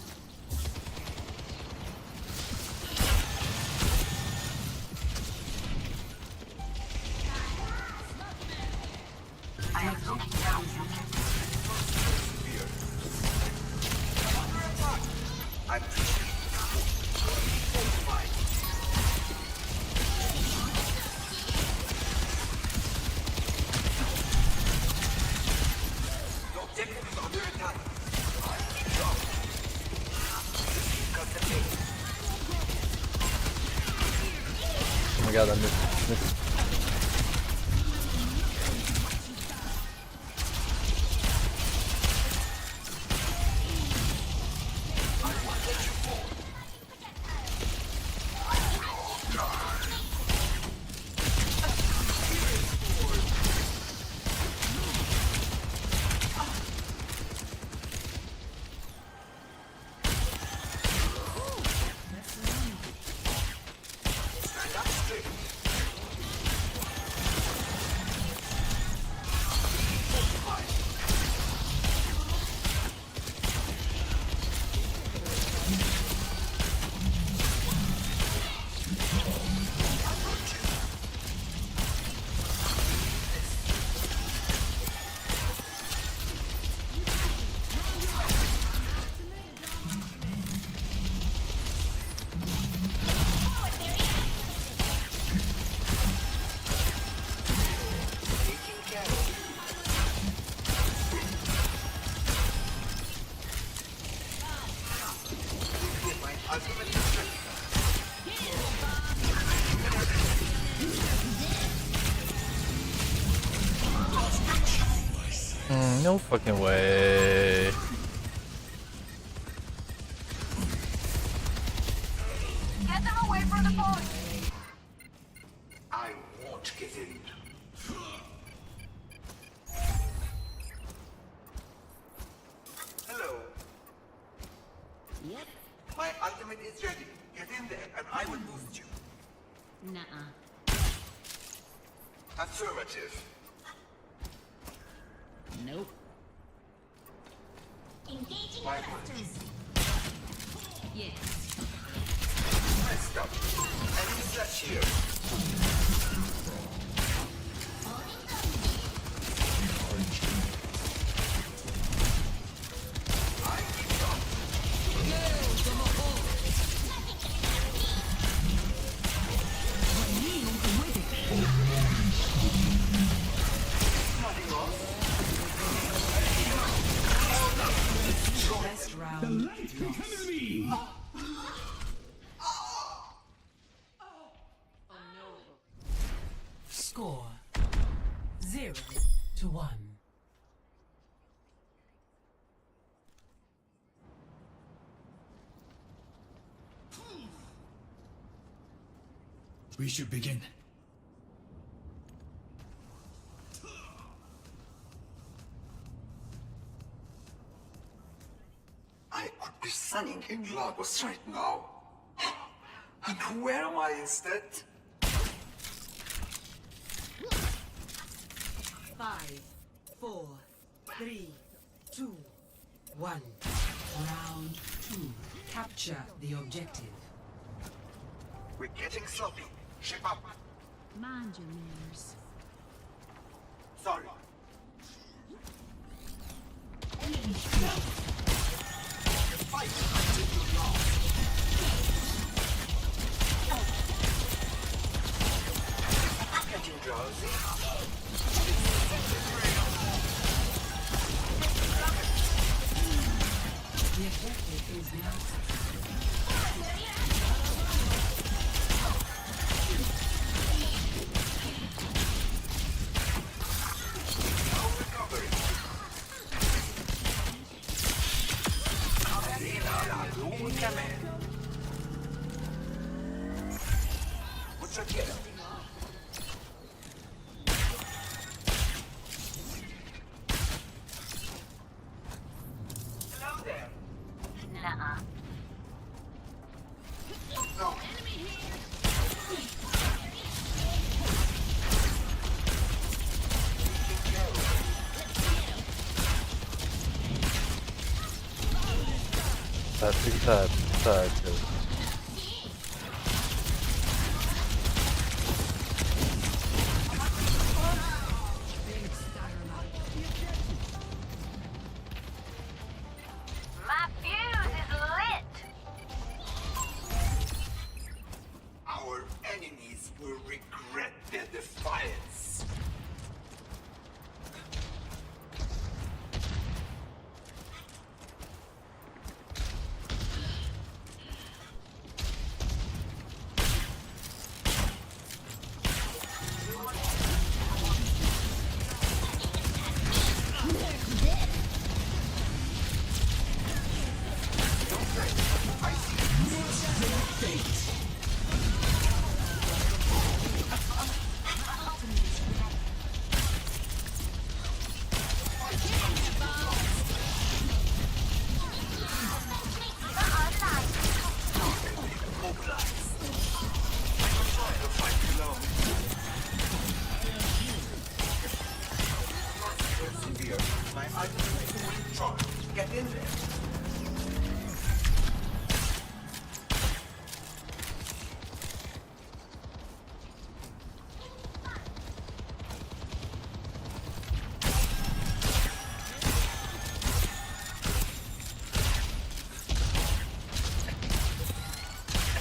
I am looking down.
I'm the objective is under attack.
Oh my god, I missed. No fucking way.
Get them away from the boat.
I won't give in. Hello.
Yep.
My ultimate is ready. Get in there and I will boost you.
Nuh-uh.
Affirmative.
Nope.
Engaging
My
investors.
Yes.
Messed up. Enemy slash here.
Best round lost. Score 0-1.
We should begin.
I could be sunning in Lagos right now. And where am I instead?
5, 4, 3, 2, 1. Round 2. Capture the objective.
We're getting sloppy. Ship up.
Mind your manners.
Sorry. Fight until you lost. Getting drowsy.
The objective is now.
Mucho quiero. Hello there.
Nuh-uh.
No.
That's
My fuse is lit.
Our enemies will regret their defiance. My ultimate is withdrawn. Get in there.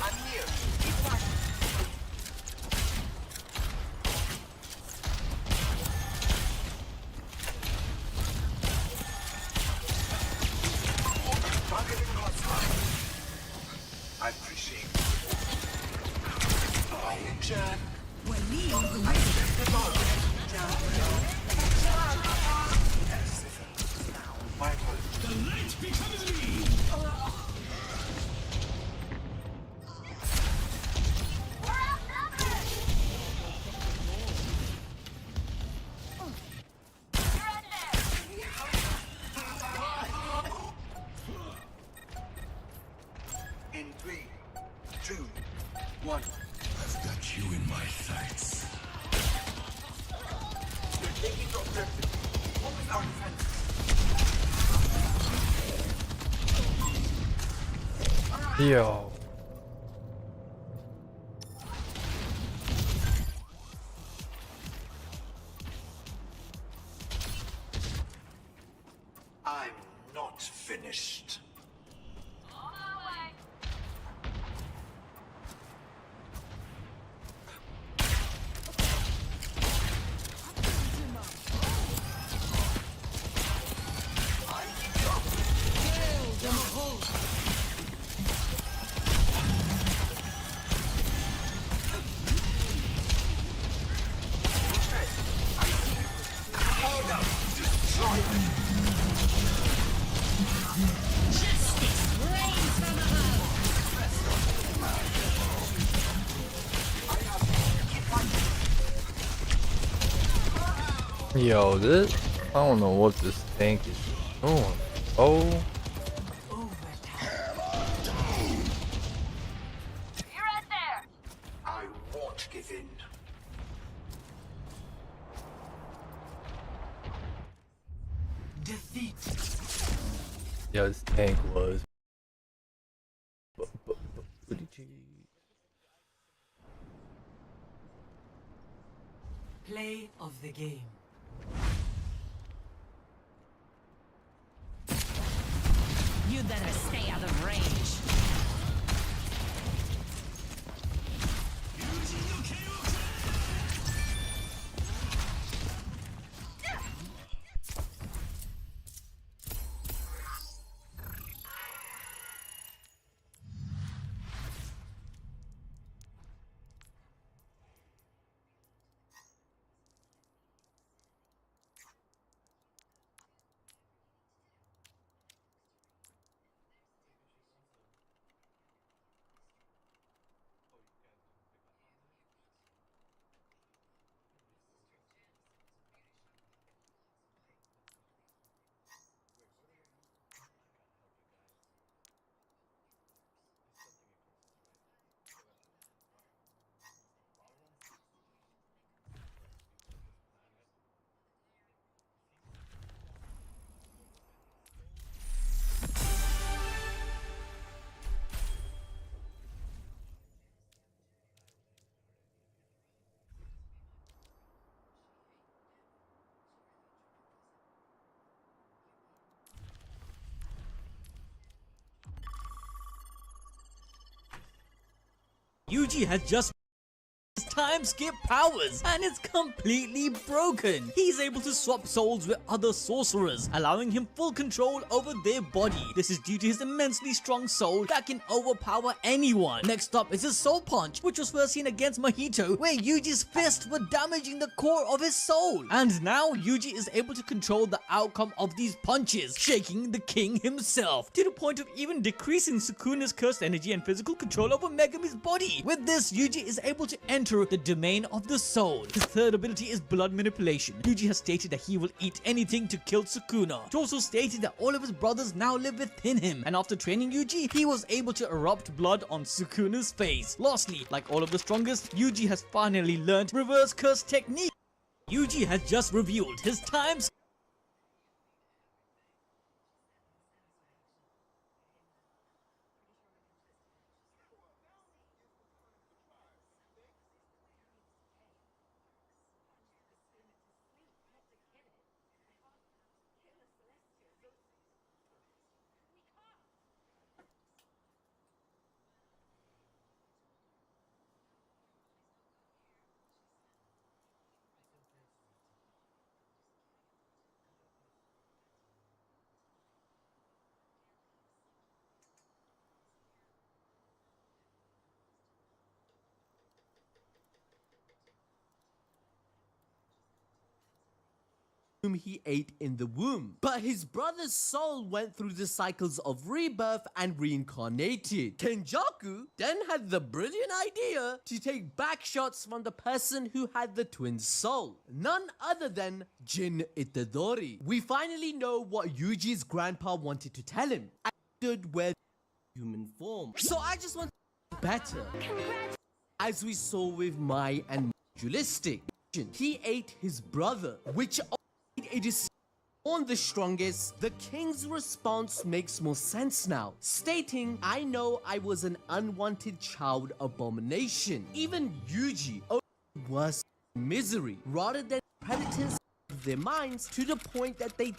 I'm here. Keep fighting.
In 3, 2, 1. I've got you in my sights. You're taking the objective. What is our defense?
Yo.
I'm not finished.
On my way.
Yo, this, I don't know what this tank is doing. Oh,
You're right there.
I won't give in. Defeat.
yo, this tank was.
Play of the game.
You better stay out of range.
Yuji has just his time skip powers and it's completely broken. He's able to swap souls with other sorcerers, allowing him full control over their body. This is due to his immensely strong soul that can overpower anyone. Next up is his soul punch, which was first seen against Mahito, where Yuji's fists were damaging the core of his soul. And now Yuji is able to control the outcome of these punches, shaking the king himself, to the point of even decreasing Sukuna's cursed energy and physical control over Megami's body. With this, Yuji is able to enter the domain of the soul. His third ability is blood manipulation. Yuji has stated that he will eat anything to kill Sukuna. He also stated that all of his brothers now live within him, and after training Yuji, he was able to erupt blood on Sukuna's face. Lastly, like all of the strongest, Yuji has finally learned reverse curse technique. Yuji has just revealed his times.
whom he ate in the womb. But his brother's soul went through the cycles of rebirth and reincarnated. Kenjaku then had the brilliant idea to take back shots from the person who had the twin soul, none other than Jin Itadori. We finally know what Yuji's grandpa wanted to tell him. I stood where human form. So I just want better. As we saw with Mai and Dualistic, he ate his brother, which it is on the strongest. The king's response makes more sense now, stating, I know I was an unwanted child abomination. Even Yuji was misery, rather than predators of their minds to the point that they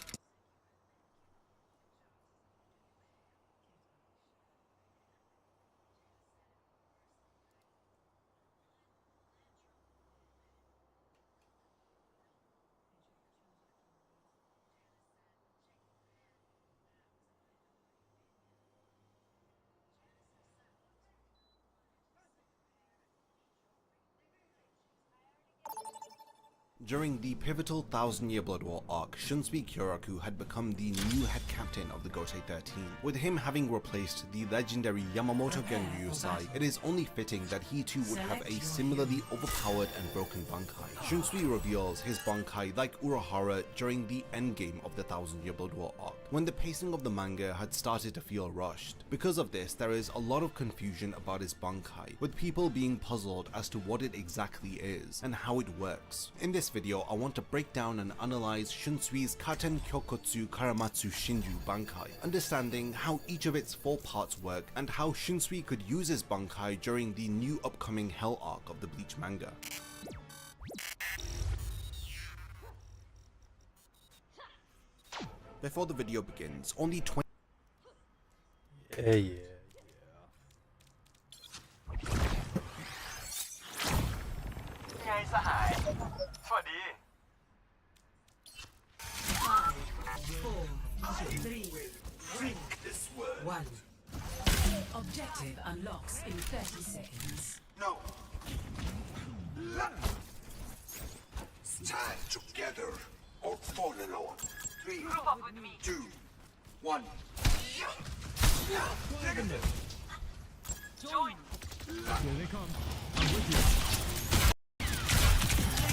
During the pivotal 1000-Year Blood War arc, Shunsui Kyoraku had become the new head captain of the Gotei 13. With him having replaced the legendary Yamamoto Genryusai, it is only fitting that he too would have a similarly overpowered and broken Bankai. Shunsui reveals his Bankai like Urahara during the endgame of the 1000-Year Blood War arc, when the pacing of the manga had started to feel rushed. Because of this, there is a lot of confusion about his Bankai, with people being puzzled as to what it exactly is and how it works. In this video, I want to break down and analyze Shunsui's Katen Kyokotsu Karamatsu Shinju Bankai, understanding how each of its 4 parts work and how Shunsui could use his Bankai during the new upcoming Hell arc of the Bleach manga. Before the video begins, only 20
Yeah.
One. Objective unlocks in 30 seconds.
No. Stand together or fall alone. 3, 2, 1.
Join.
Here they come. I'm with you.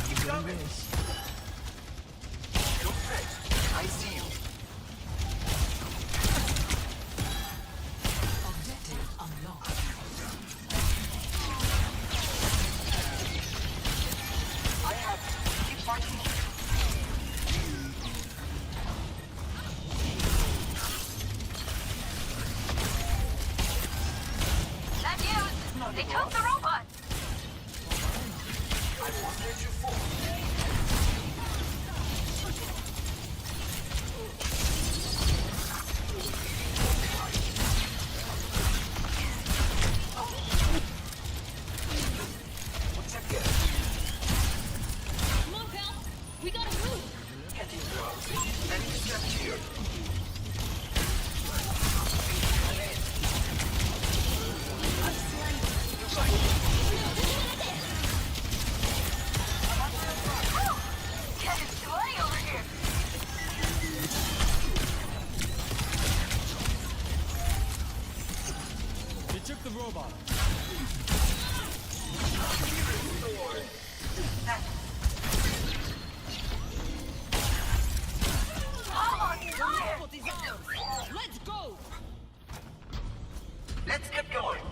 Keep coming. Don't fret. I see you.
Objective unlocked.
I have you. Keep fighting.
That used. They took the robot.
I won't let you fall. What's that get?
Come on, pal. We gotta move.
Getting close. Enemy step here.
Get it sweaty over here.
They took the robot.
I'm on fire.
Let's go!
Let's get going.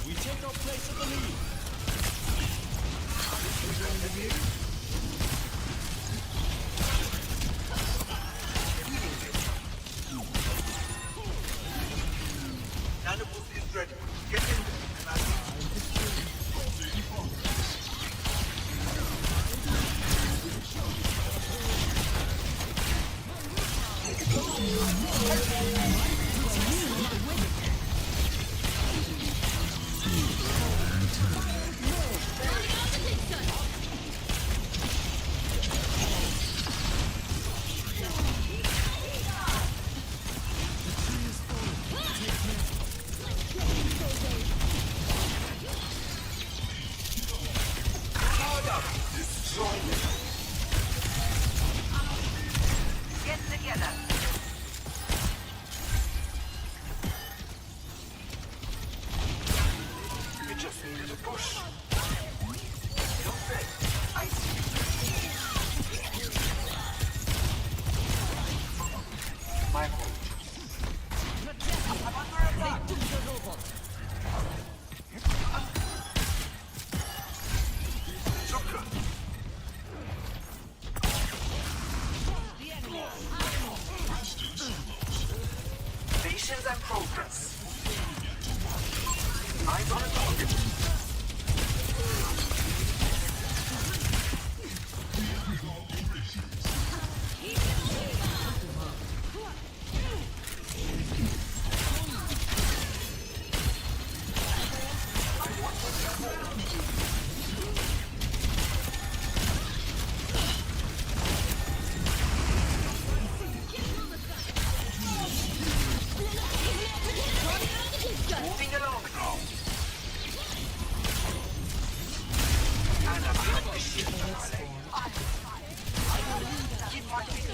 We take our place at the lead.
Nano boost is ready. Get in there and I'll
push. My apologies. Joker. Patience and progress. Eyes on a target. Moving along now. And a practice. Keep marching.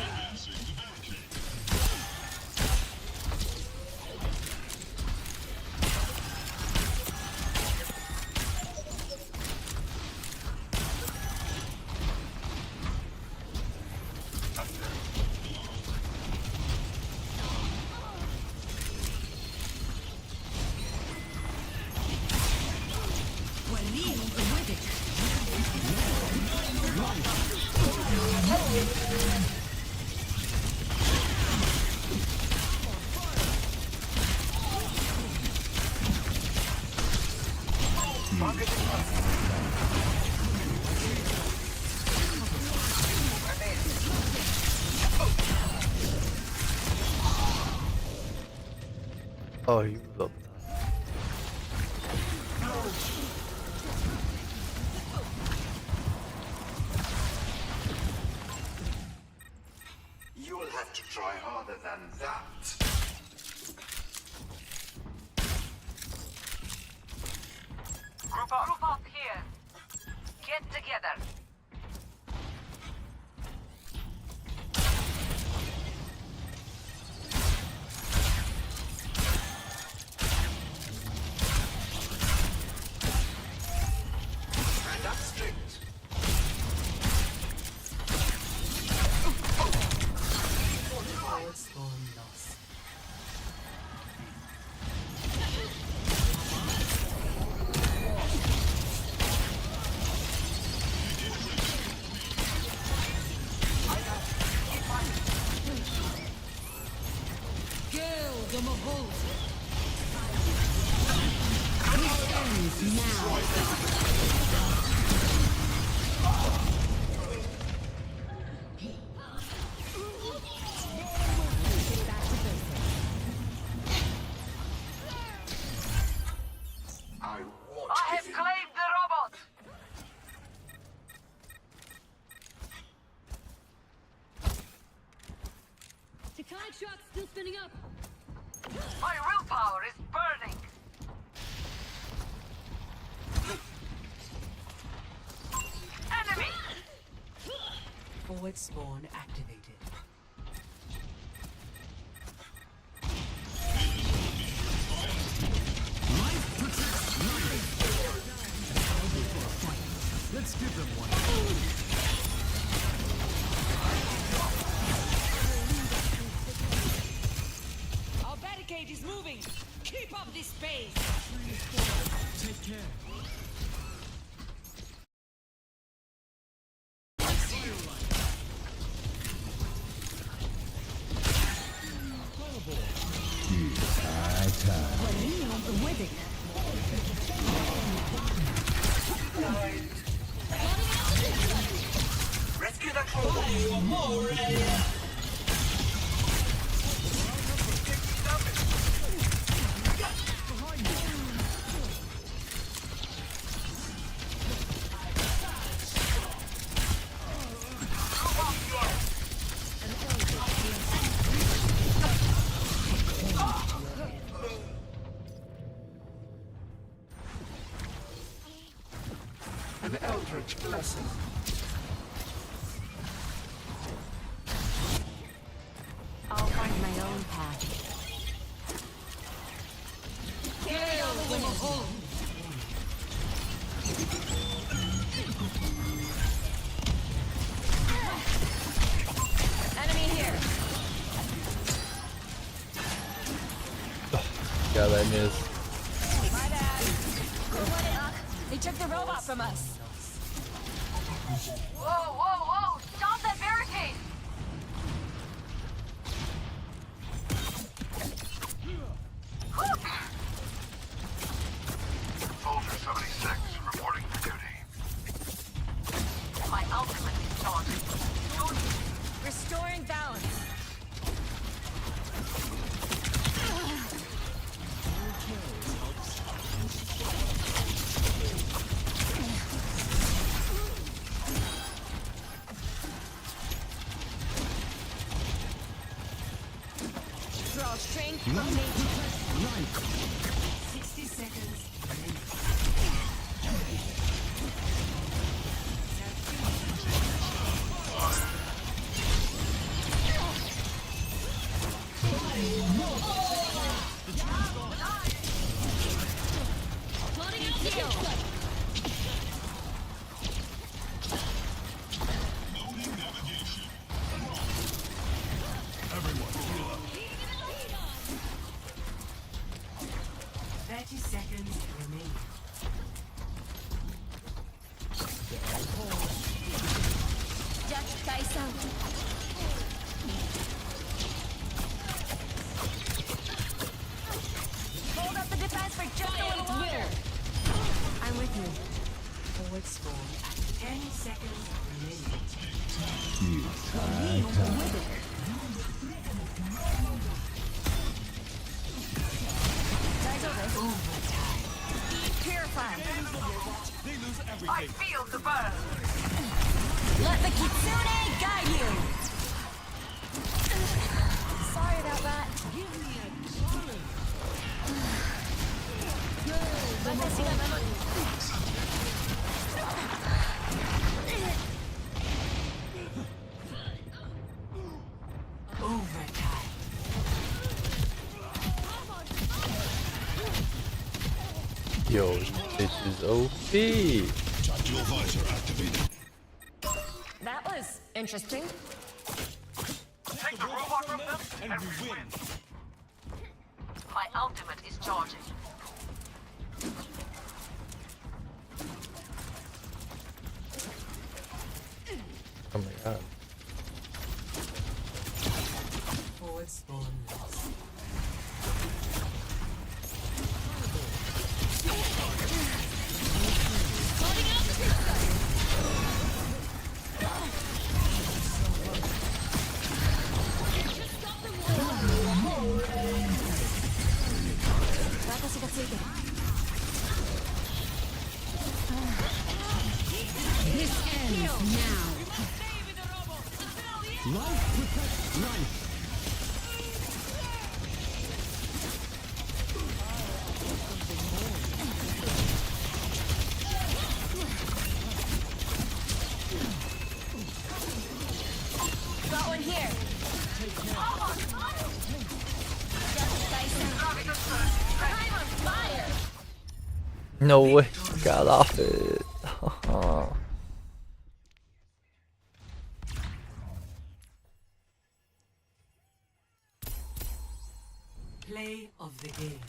Oh, you up.
You will have to try harder than that. Group up.
Group up here. Get together.
Stand up straight.
Forward spawn lost.
Kill the Mahol.
I won't
I have
give in.
claimed the robot.
Tectonic shock still spinning up.
My willpower is burning. Enemy.
Forward spawn activated.
Let's give them one.
Our barricade is moving. Keep up this pace.
Take care. Rescue that robot. An eldritch blessing.
I'll find my own path.
Kill the Mahol.
Yeah, that is.
My bad. They took the robot from us.
Whoa, whoa, whoa! Stop that barricade!
Soldier 76 reporting for duty.
My ultimate is charging.
Restoring balance. Draw strength from nature.
60 seconds remaining.
Plotting out the kill.
Everyone, heal up.
30 seconds remaining.
Jack Tyson. Hold up the defense for just a little longer. I'm with you.
Forward spawn at 10 seconds remaining.
Guys over. Purify.
I feel the burn!
Let the Kitsune guide you. Sorry about that.
Overtime.
Yo, this is OP.
Tactical visor activated.
That was interesting.
Take the robot from them and we win.
My ultimate is charging.
Oh my god.
Forward spawn lost.
Plotting out the pizza. Just stop the war.
私がついてる。
This ends now.
Got one here. Jack Tyson. I'm on fire.
No way. Got off it.
Play of the game.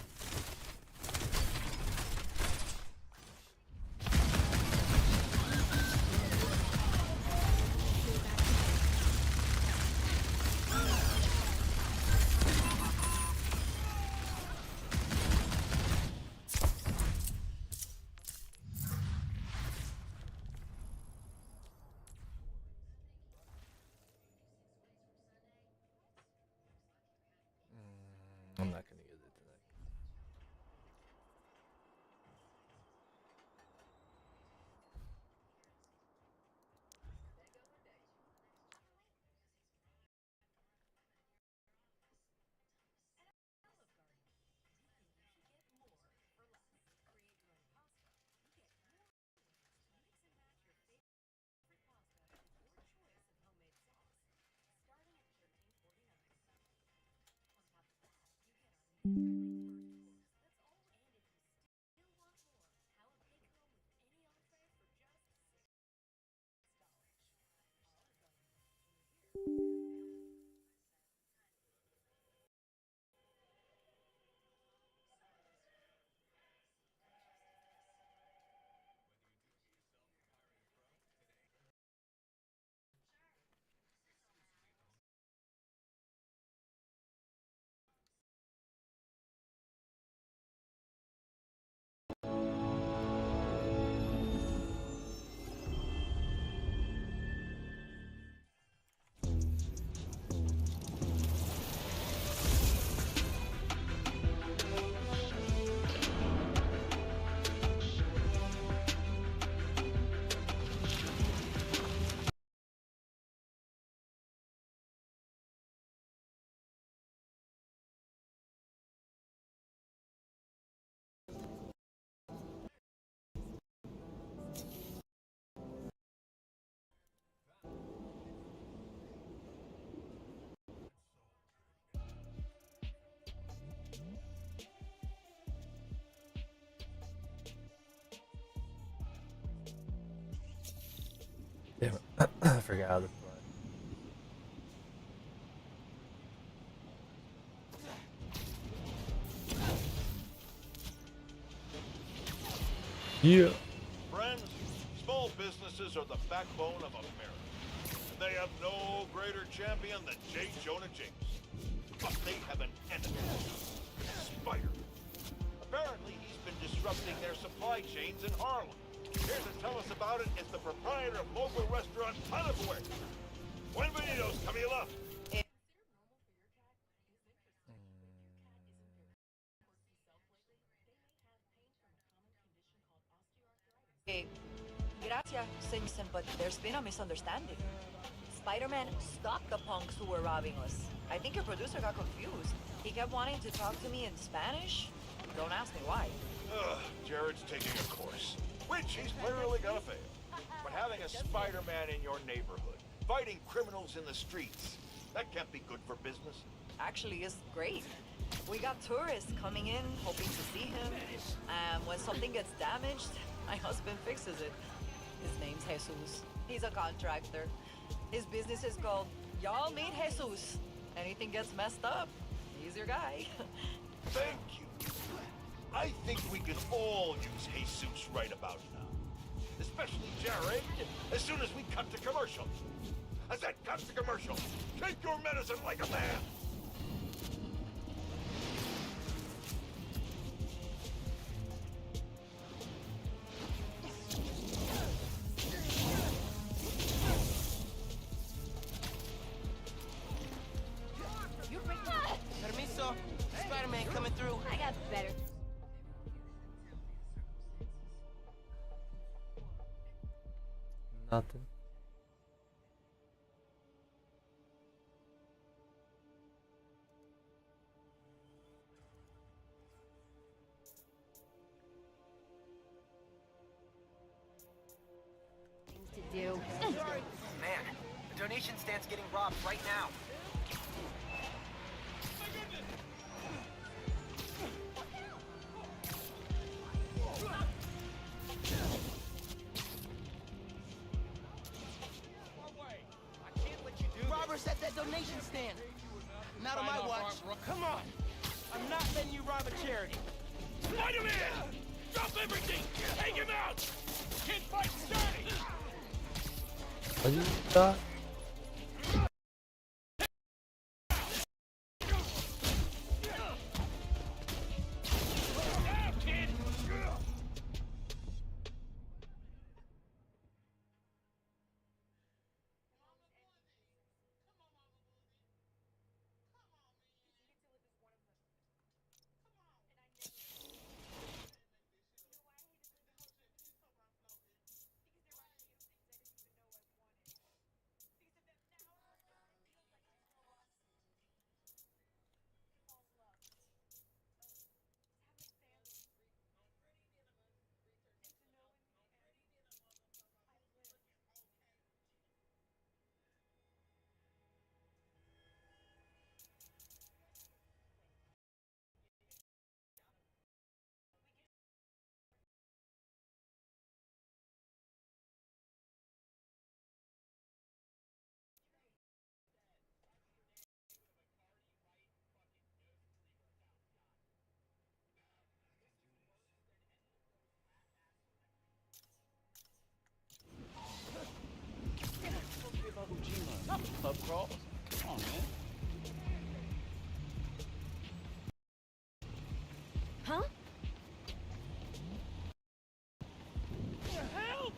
I'm not gonna use it tonight. I forget how to play. Yeah.
Friends, small businesses are the backbone of America. And they have no greater champion than J. Jonah Jameson. But they have an enemy. Spider. Apparently, he's been disrupting their supply chains in Harlem. Here to tell us about it is the proprietor of local restaurant Punaway. Buenvenidos, Camila.
Gracias, Simpson, but there's been a misunderstanding. Spider-Man stopped the punks who were robbing us. I think your producer got confused. He kept wanting to talk to me in Spanish. Don't ask me why.
Jared's taking a course, which he's clearly gonna fail. But having a Spider-Man in your neighborhood, fighting criminals in the streets, that can't be good for business.
Actually, it's great. We got tourists coming in, hoping to see him. When something gets damaged, my husband fixes it. His name's Jesus. He's a contractor. His business is called Y'all Meet Jesus. Anything gets messed up, he's your guy.
Thank you. I think we can all use Jesus right about now. Especially Jared, as soon as we cut to commercial. I said cut to commercial. Take your medicine like a man.
Permiso. Spider-Man coming through.
I got better.
Nothing.
Things to do.
Man, the donation stand's getting robbed right now. Robbers at that donation stand. Not on my watch. Come on. I'm not letting you rob a charity.
Spider-Man! Drop everything! Take him out! Kid fight starting!
What is that?
Now, kid!
Pub crawl? Come on, man.
Huh?
Help!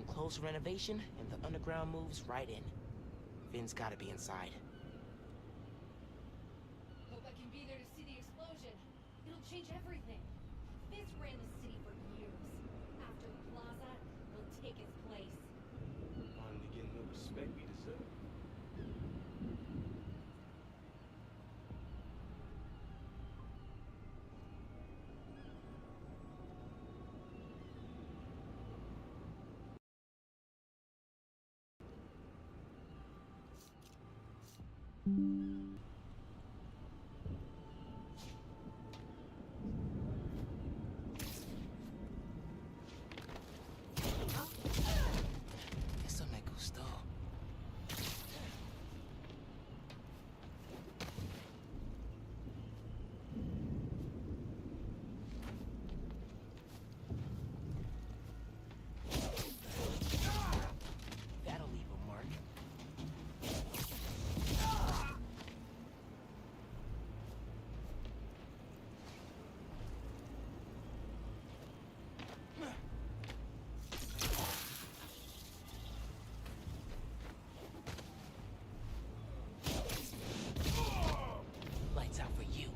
Close renovation, and the underground moves right in. Finn's gotta be inside.
Hope I can be there to see the explosion. It'll change everything. Vince ran the city for years. take his place.
Finally getting the respect we deserve.
Eso me gustó. That'll leave a mark. Lights out for you.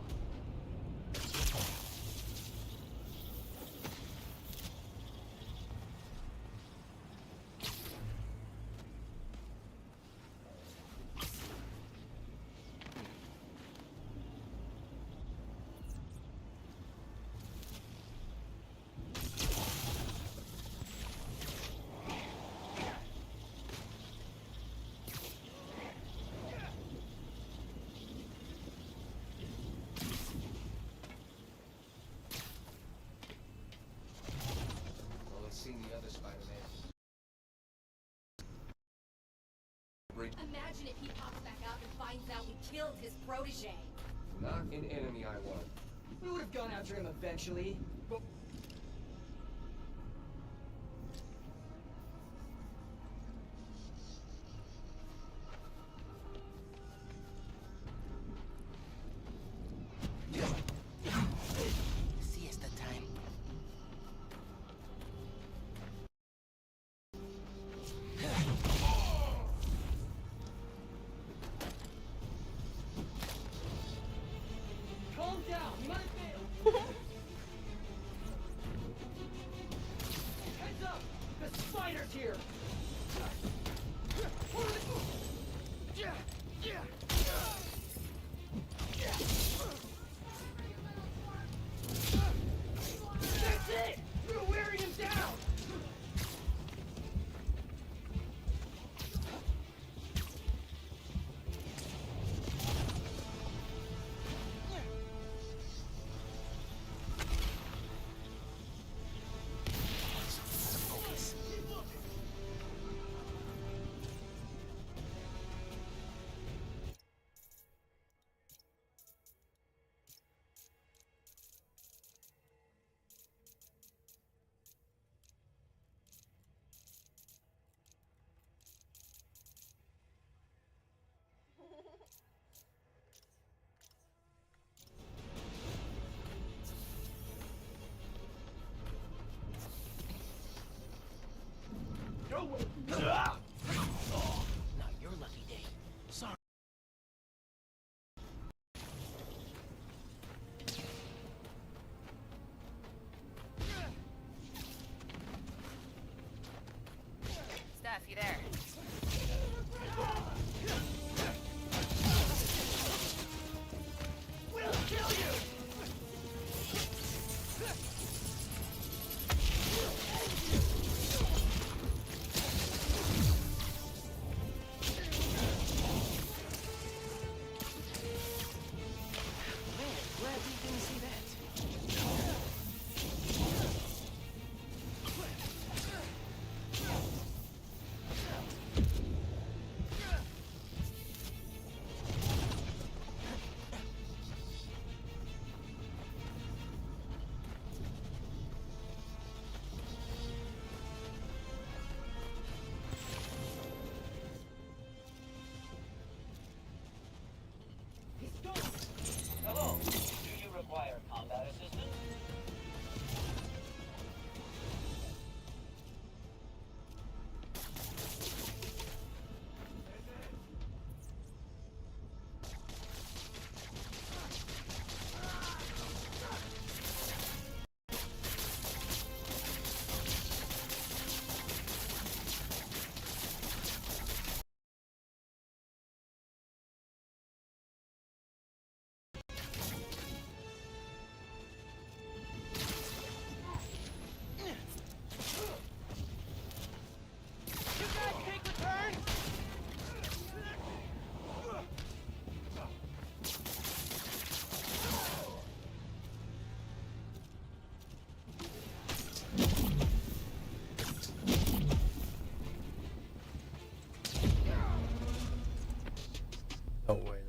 Well, let's see the other Spider-Man.
Imagine if he pops back out and finds out we killed his protege.
Not an enemy I want.
We would have gone after him eventually. But siesta time. Calm down. You might fail.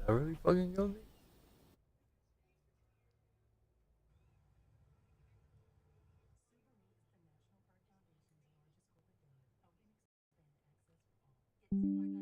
that really fucking kill me?
Get to our